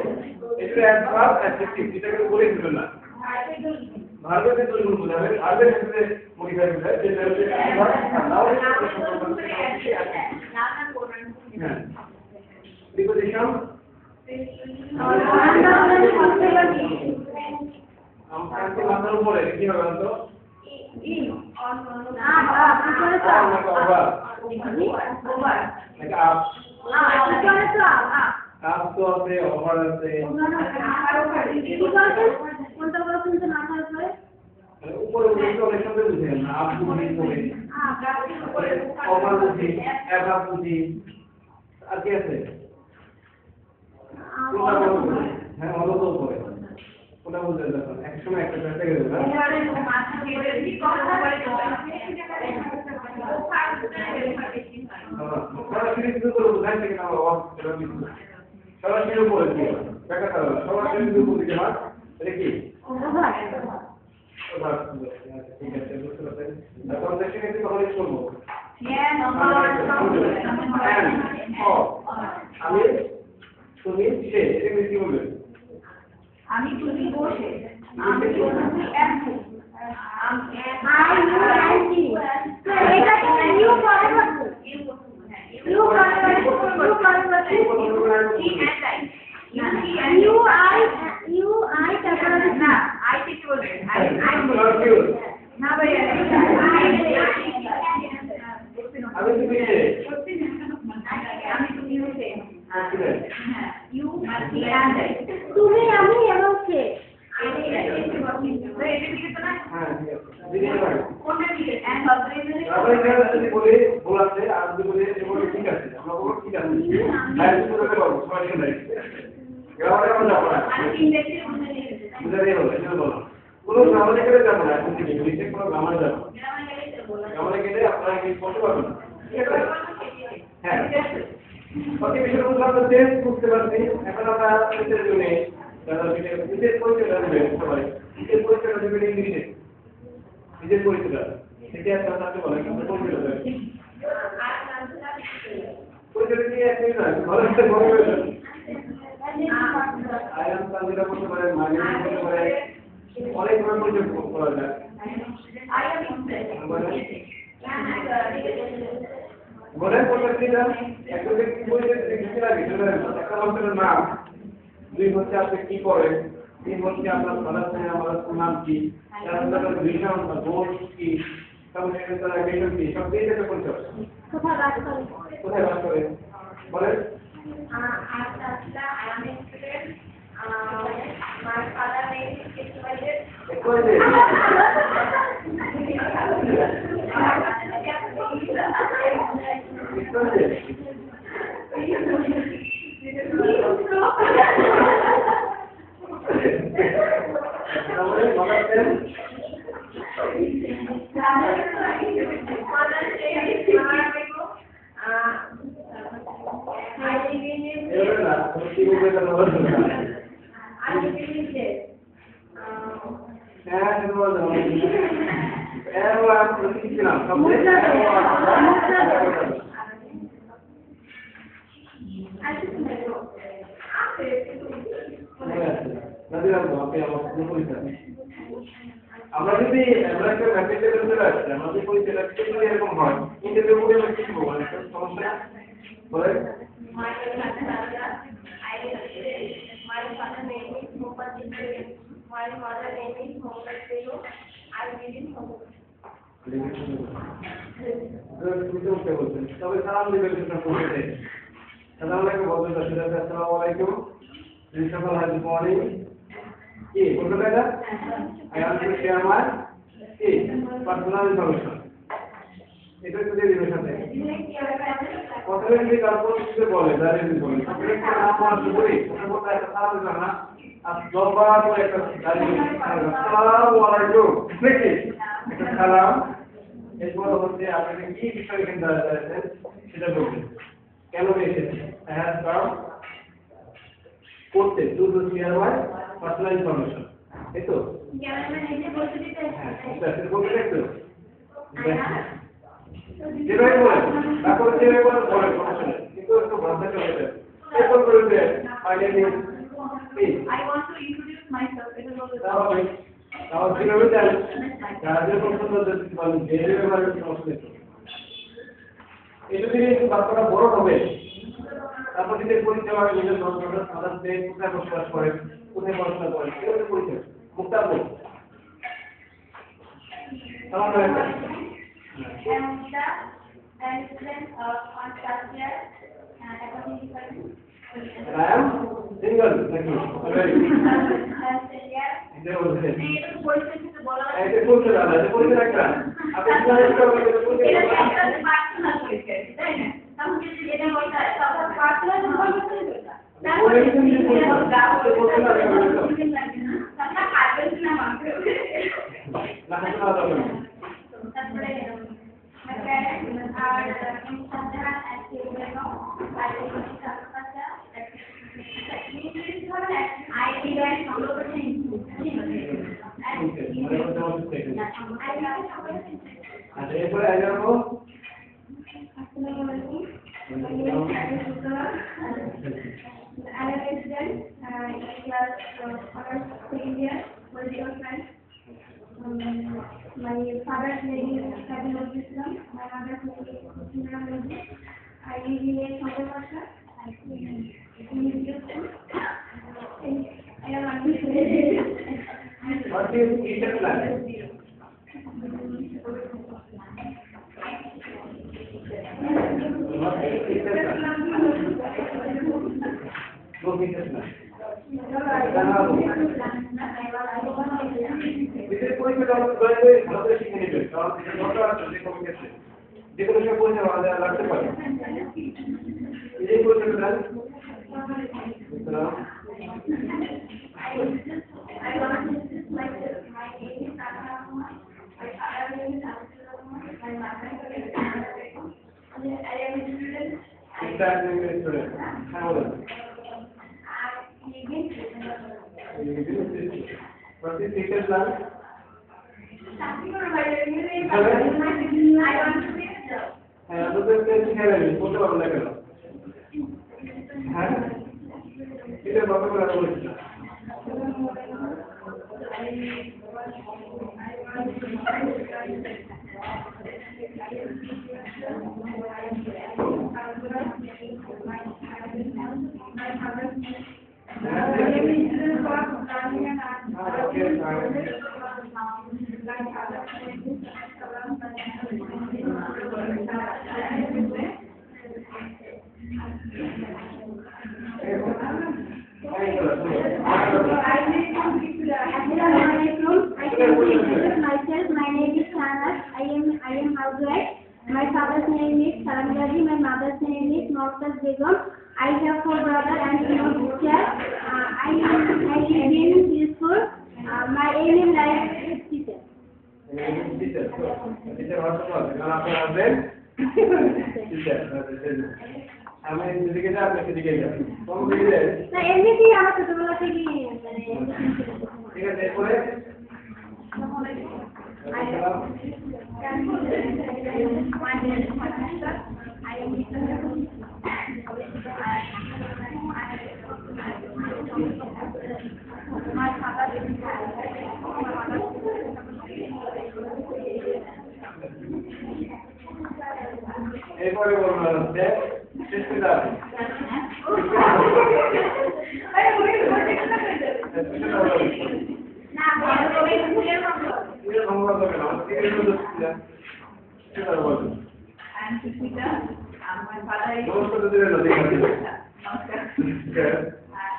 এটা অ্যাডভার্ব অ্যাডজেক্টিভ এটাকে বলে দিবেন না ভার্বের দুই গুণ বোঝাবে ভার্বের ক্ষেত্রে মডিফাই বোঝায় যে ভার্বের নাও হ্যাঁ প্রিপোজিশন আমকে মাথার উপরে কি হবে বলতো আপ তো আছে ওভার আছে উপরে উঠে অনেক শব্দ বুঝেন না আপ বুঝি করে ওভার বুঝি এভার বুঝি আর কি আছে হ্যাঁ হলো তো উপরে কোনটা বুঝতে দেখুন একসময় একটা ব্যাপার গেল না সরাসরি শুরু করে বুঝাই থেকে না বাবা এটা কি সরাসরি উপরে কি ব্যাখ্যা করা সরাসরি উপরে দিকে মার এটা কি ঠিক আছে বুঝতে পারছেন এখন দেখেন একটু কথা শুনবো আমি তুমি সে এটা কি বলবেন আমি তুমি বসে আমি তুমি এমনি তুমি আমি এবং সে বলাতে আর বলে ঠিক আছে আমরা বলবো ঠিক আছে লাইভ করে বলবো সমস্যা নাই গ্রামারে আমরা যাব না বুঝাই হলো এটা বলো কোনো গ্রামারে গেলে যাব না এখন থেকে লিখে কোনো গ্রামারে যাব গ্রামারে গেলে আপনারা কি করতে পারবেন ঠিক আছে হ্যাঁ ওকে বিষয় বুঝলাম তো টেস্ট করতে পারছি এখন আমরা টেস্টের জন্য বিশেষ পরিচয় দেবেন সবাই বিশেষ পরিচয় দেবেন ইংলিশে বিশেষ পরিচয় এটা আপনাকে বলা কিন্তু পরিচয় দেবেন পরিচয় দিয়ে একই না ভালো একটা বড় হয়ে আয়াম তানজিরা করতে পারে মাগরিব করতে পারে অনেক ধরনের পরিচয় করা যায় বলে পরিচয়টা একটা ব্যক্তি পরিচয় দিতে লাগে একটা মানুষের নাম দুই হচ্ছে আপনি কি করেন তিন হচ্ছে আপনার ফাদার আমার নাম কি চার হচ্ছে আপনার ভিশন বা গোল কি তারপরে তার অ্যাবিলিটি কি সব দিয়ে একটা পরিচয় কোথায় বাস করে বলেন My father name is Kiswahili. আমরা যদি একটা মেসেজ করতে আসছি আমাদের পরিচয়টা কিছু এরকম হয় ইন্টারভিউ করে আমরা কি বলবো মানে সমস্যা বলে My father name is Mohammed. My mother name is Mohammed. I live in Hong Kong. উঠতে বলছেন তবে সালাম দিবেন সেটা করতে সালাম আলাইকুম বলবেন আসসালামু আলাইকুম সকাল হাই গুড মর্নিং কি বলতে এটা I want to share my কি পার্সোনাল ইনফরমেশন এটা তো দিয়ে দিবেন সাথে প্রথমে যদি তারপর কিছু বলে দাঁড়িয়ে বলে তারপরে একটা নাম বলা শুরু করি তারপর একটা সালাম দিলাম না আর দরবার করে একটা দাঁড়িয়ে আসসালামু আলাইকুম নাকি একটা সালাম এরপর হচ্ছে আপনাকে কি বিষয় এখানে দাঁড়াচ্ছেন সেটা বলবেন কেন এসেছেন আই হ্যাভ কাম করতে to share my personal information এই তো হ্যাঁ এটা বলতে একটু যেভাবে বলেন তারপর যেভাবে বলেন বলেন সমস্যা নেই কিন্তু একটু ভাষা চলে যায় এরপর বলতে my name is I want to introduce myself. It is also তাও যেভাবে দেন যাদের পছন্দ দিতে পারেন যেভাবে পারেন সমস্যা নেই এই যদি বাচ্চাটা বড় হবে তারপর যদি পরিচয় হয় নিজের দর্শকরা সাধারণত কোথায় বসবাস করেন কোথায় পড়াশোনা করেন এগুলো পরিচয় মুক্তাব সালাম আলাইকুম And student on first year accounting department. I am single thank you very এটা পরিচয় থেকে বলা হয় এটা বলতে দাদা এটা বলতে রাখরা আপনি জানেন তো এটা বলতে এটা একটা পার্সোনাল পরিচয় তাই না তাহলে যদি এটা বলতে হয় তাহলে পার্সোনাল ইনফরমেশন এটা তারপরে আপনার হাজবেন্ড নাম আছে না না দাদা তারপরে my parents are in Sandhana and Kirano. I live in Calcutta. I live in আচ্ছা এরপরে আই যাব I am a student in class honors second year political science. My father's name is Kabir Islam. My mother's name is Kusina Modi. I live in a small pasha. I live in Houston. I am a what is teacher plan what is teacher plan no teacher plan বিশেষ পরীক্ষা দয়া করে শিখে নেবেন কারণ এটা দরকার আছে যে কোনো ক্ষেত্রে যে কোনো সময় পরীক্ষা আমাদের লাগতে পারে এই পরীক্ষাটা I want to introduce myself. My name is Sana Rahman. My father name is Abdul Rahman. My mother name is Sana Begum. I am a student. That name is student. How old? What is teacher plan? Something or my name. I want to be a job. হ্যাঁ আপনাদের শিখে নেবেন বলতে পারবেন না কেন হ্যাঁ এটা বাবা করে বলছি Myself, my name is Shahnaz. I am housewife. My father's name is Saramgaji. My mother's name is Mortaz Begum. I have 4 brothers and 2 sisters. I live in Peaceful. My aim in life is teacher. Teacher. Teacher what was? Karan apne husband? Teacher. আমি দিকে যাব আপনি দিকে যাবেন কোন দিকে যাবেন না এমনিতেই আমার ছোটবেলা থেকে ঠিক আছে এরপরে এরপরে বলবেন হচ্ছে শিক্ষিতা না এর নম্বর হবে না আমাদের এর মধ্যে সেটা বলুন And Sushmita, my father is. নমস্কার দিলে না দেখি Namaskar.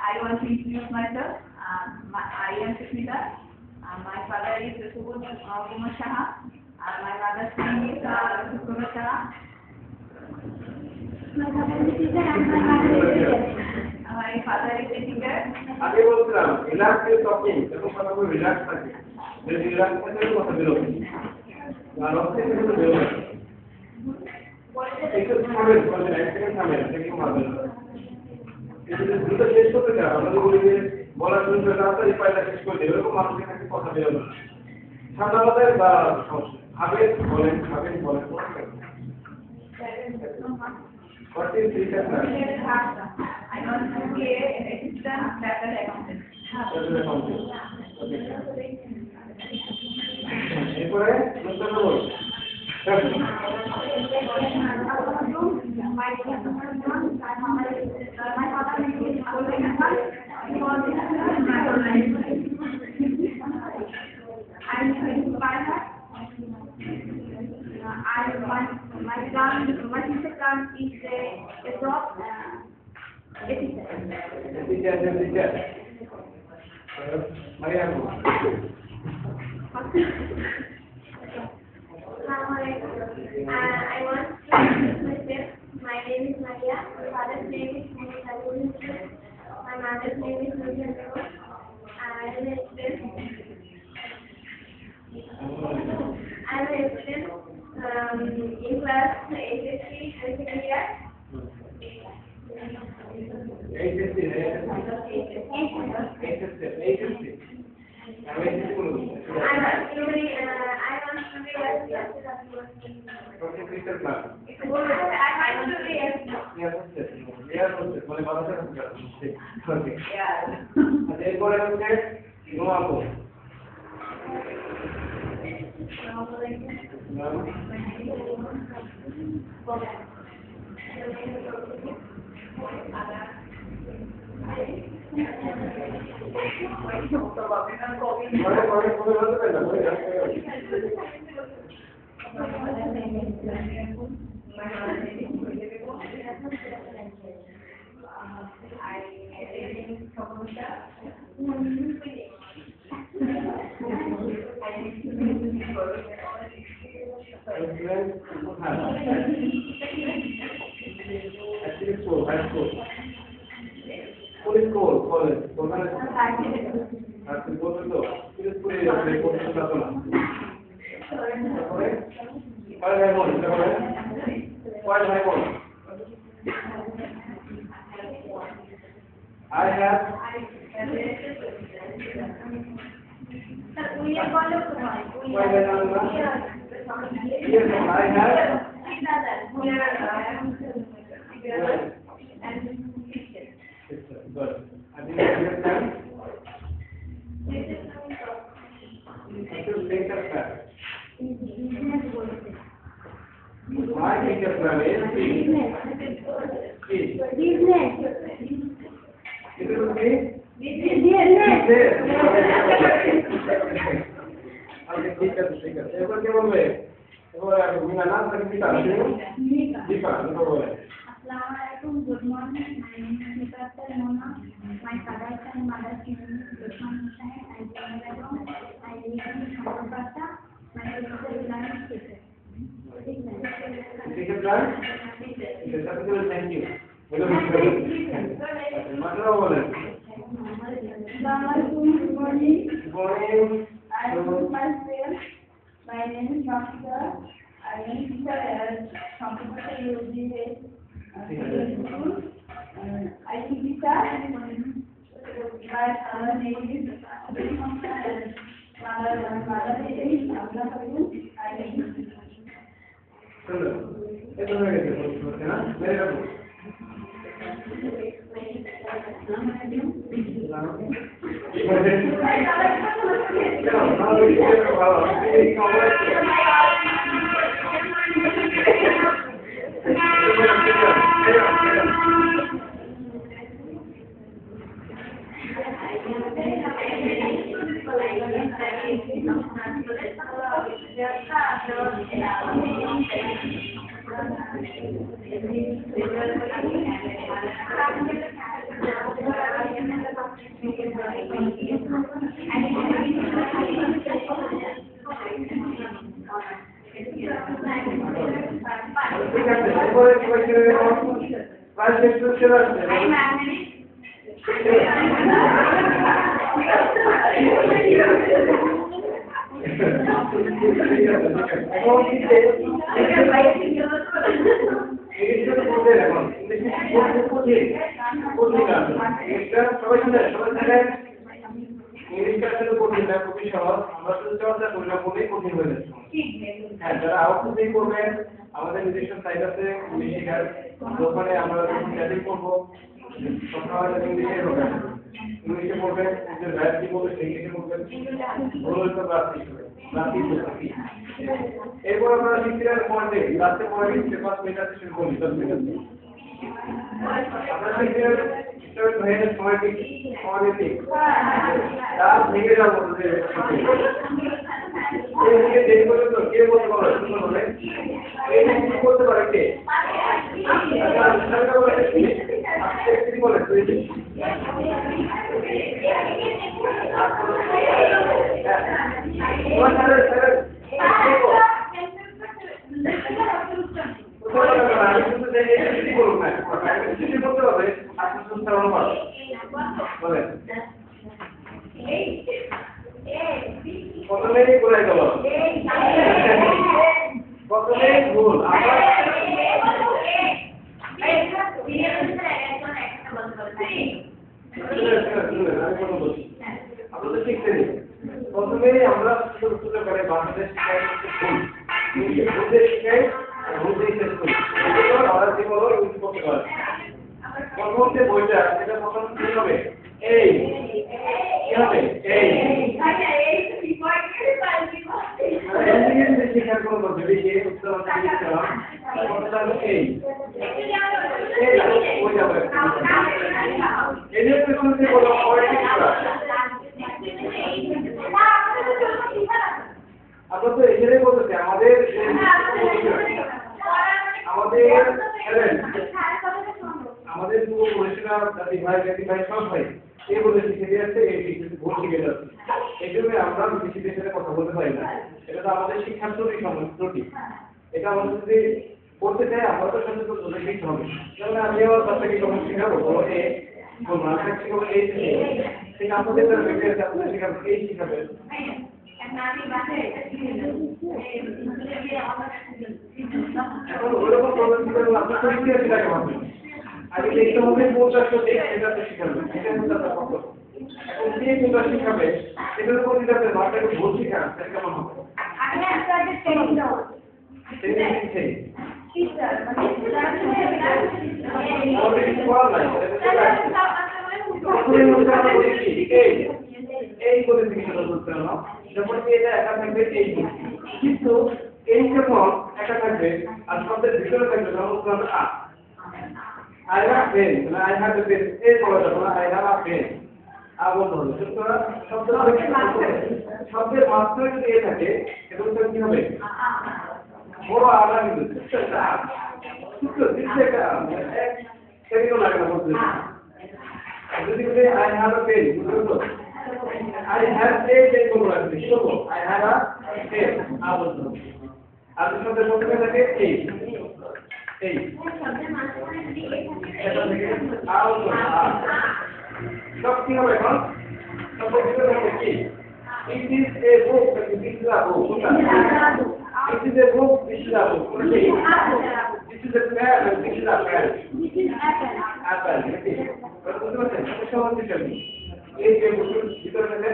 I want to introduce myself. I am Sushmita. My father is Subodh Kumar Saha. My mother's name is Suprabha Saha. My father is a teacher and my mother is a teacher. My father is a teacher. আগে বলছিলাম relax এর topping যখন কথা বলে relax থাকে যে relax থাকে কথা বের হবে আর হচ্ছে কিন্তু বের হবে একটু থামেন বলেন এক সেকেন্ড থামেন দেখি মারবেন কিন্তু দ্রুত শেষ করতে চাই আমরা বলি যে বলার জন্য তাড়াতাড়ি পায়টা শেষ করে দেবে এরকম মানুষের কাছে কথা বের হবে ঠান্ডা মাথায় বা সমস্যা বলেন What is teacher class? I want to be an assistant chartered accountant. এরপরে নতুন বল My father is my sister son is a prop teacher. Maria. I want to introduce myself. My name is Maria. My father's name is Mohit. My mother's name is Nurjan. I am a student. In class HSC second year. I have good. I think you understand. Teacher plan. My teacher plan is it will be এবার কে বলবে এবার মিনা নাম থেকে পিতা দীপা দুটো বলে Assalamualaikum. Good morning. My name is Nipata Mona. My father and mother name is Dusman Hussain. I live in Lebanon. I live in Kolkata. My sister is Lana Teacher. teacher plan thank you বলে মাত্রা বলেন Assalamualaikum. Good morning. morning I am myself. My name is Nafisa. I am teacher at Computer University. I am teacher. My father name is mother name is Abdullah Khalil. I am শুনুন এটা হয়ে গেছে বলতে না মেরে রাখো ঠিক আছে এরপরে কোয়েশ্চেন দেখুন প্রাইস এক্সপ্রেস চলে আসছে এখন ইংলিশটা আসলে কঠিন না, খুবই সহজ। আমরা শুধু চর্চা করি না বলেই কঠিন হয়ে যাচ্ছে। হ্যাঁ, যারা আউটপুটিং করবেন আমাদের নিজস্ব সাইট আছে ইংলিশ শেখার, ওখানে আমরা চ্যাটিং করবো, কথা হয় ইংলিশে হবে, ইংলিশে পড়বেন, যে ভ্যাট কি বলবে সেই ইংলিশে বলবেন, বলবে তো রাত্রি রাত্রি। এরপর আমরা শিখছিলাম পয়েন্টে রাত্রে পয়েন্টে পেপার মেটাতে শুরু করি 10 মিনিট। আমরা শিখছিলাম স্টার্ট হয়ে পয়েন্টে পয়েন্টে তার ভেঙে যাবো যে এই দেরি করে তো কে বলতে পারে শুনুন বলে এই কি করতে পারে কে সরকার বলে কি বলে তুই প্রথমেই করে গেল প্রথমেই ভুল আমরা তো শিখতে দিই প্রথমেই আমরা ছোট করে বাংলাদেশ শিখাই ভুলতেই শেষ করি আমরা কি বলো ইউজ করতে পারি প্রথম যে বইটা সেটা প্রথম কি হবে এই কি হবে এই শিক্ষার কোনো পদ্ধতি এই উত্তর দিচ্ছিলাম এই বই যাবে এই যে প্রথমে বলো আমরা তো এখানে বলতেছি আমাদের আমাদের পুরো পরিষেবা জাতি ভাই সব ভাই এই বলে শিখে দিয়েছে এই ভুল শিখে যাচ্ছে এই জন্য আমরা বিদেশিদের সাথে কথা বলতে পারি না এটা তো আমাদের শিক্ষার ত্রুটি এটা আমাদের যদি করতে চাই আমরা তো সচেতন হতে শিখতে হবে যেমন আমি আমার বাচ্চাকে যখন শেখাবো বলো এই শিখাবো এই ঠিক আমাদের তারা বেঁচে আছে আপনারা শেখাবো এই শিখাবে এখন ওরকম প্রবলেম ছিল আপনার পরীক্ষা সেটাকে ভাববেন আগে দেখতে হবে কোনটা সঠিক সেটা তো শিখাবে এটা হচ্ছে আপনার পক্ষ এখন কে কোনটা শিখাবে সেটার উপর যদি আপনি মাঠটাকে ভুল শিখান সেটা কেমন হবে এই করে চিকিৎসা করতে হবে যখন এটা একা থাকবে এই কিন্তু এই যখন একা থাকবে আর শব্দের ভিতরে থাকবে তখন হবে I have pen, I have a pen. এই বলা যাবে না I have a pen. বলতে হবে সুতরাং শব্দের মাত্রা যদি এ থাকে এবং কি হবে বড় আলা কিন্তু সেগুলো লাগে না বলতে যদি বলে I have a pen বুঝলো I have a pen বলে রাখবে কি বলবো I have a pen বলতে হবে আর শব্দের প্রথমে থাকে এই এই এটা থেকে সব কি হবে এখন সব কিছু হবে কি it is a book this is a book it is a book this is a book this is a pen this is a pen apple বুঝতে পারছেন সহজ বিষয় এই যে বস্তুর ভিতরে থাকে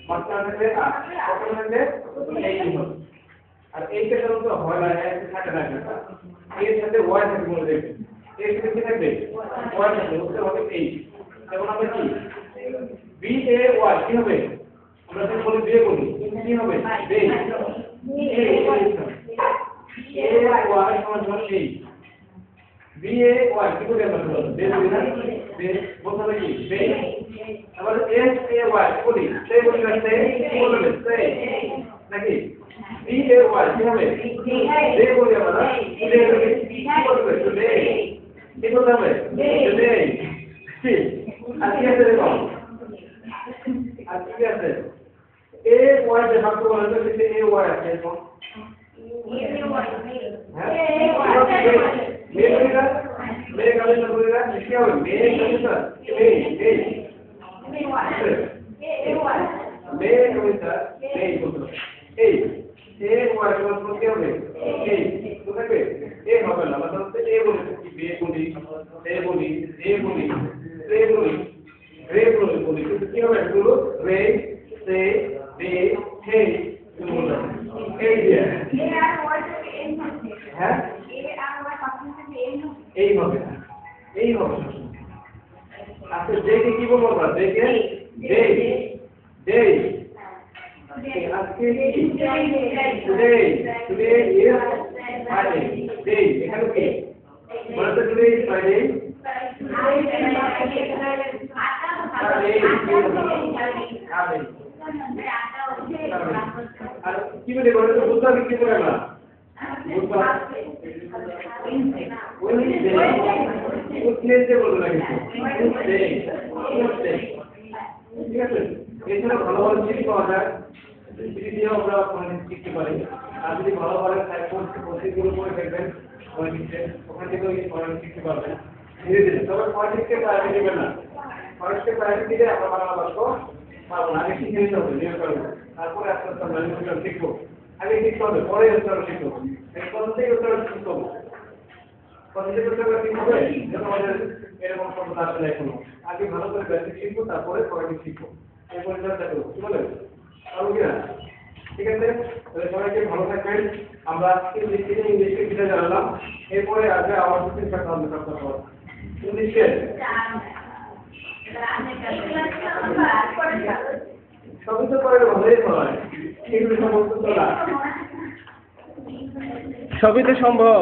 মাঝখানে থাকে প্রথমে থাকে এই হবে আর এইটা সাধারণত হয় না থাকে না এর সাথে ওয়াই থাকে বলে দেখবেন এর সাথে কি থাকবে ওয়াই থাকবে ওটা হবে এই যেমন আমরা কি বি এ ওয়াই কি হবে আমরা যদি বলি বে বলি কি হবে বে এ ওয়াই সমান এই বি এ ওয়াই কি করে আমরা বলবো বে বলি না বে বলতে হবে কি বে আবার এস এ ওয়াই বলি সেই বলি না সেই কি বলবে সেই নাকি বি এ ওয়াই কি হবে ডে বলি আমরা না ডে কি বলবে টুডে কি বলতে হবে টুডে কি আর কি আছে দেখো আর কি আছে এ ওয়াই যে ভাগ করে বলতে সেটা এ ওয়াই আছে এখন হ্যাঁ मेरे काले में बोलेगा क्या हो मेरे काले सर मेरे कविता नहीं बोलो ए वाला मतलब क्या होगा तो देखो ए होगा ना मतलब ए बोले कि बे बोली रे बोली तो क्या होगा बोलो रे से बे हे बोलो ए दिया है এই হবে আচ্ছা যে কি বলবো আমরা দেখে দেই আজকে কি টুডে ইজ ফ্রাইডে দেই এখানে কি বলতে টুডে ইজ ফ্রাইডে আর কি বলে বলতে বুঝতে কি বলে না বুঝতে উঠলে বলবো না কিন্তু ঠিক আছে এছাড়া ভালো ভালো চিঠি পাওয়া যায় চিঠি দিয়েও আমরা ফনেটিক্স শিখতে পারি আর যদি ভালোভাবে কোর্সগুলো করে দেখবেন ফনেটিক্সে ওখান থেকে ওই ফনেটিক্স শিখতে পারবেন ধীরে ধীরে তবে ফনেটিক্সকে প্রায়োরিটি দেবেন না ফনেটিক্সকে প্রায়োরিটি দিলে আমরা বাংলা বাক্য পাবো না আগে শিখে নিতে হবে নিয়োগ করবো তারপরে আস্তে আস্তে আমরা নিয়োগ শিখবো আগে শিখতে হবে পরে উত্তর শিখবো এই পদ্ধতি উত্তর শিখবো পদ্ধতি উত্তর কি হবে যেন আমাদের এরকম শব্দ আসে না এখনো আগে ভালো করে বেসিক শিখবো তারপরে ফনেটিক্স শিখবো এই পরিচর্যা করবো কি বলেন পারবো কিনা ঠিক আছে তাহলে সবাইকে ভালো থাকবেন আমরা ইংলিশকে কিনা জানলাম এরপরে আগে আমার সাথে কথা হবে ইংলিশে সবই তো করে ভালোই হয় এগুলো সমস্ত চলা সবই তো সম্ভব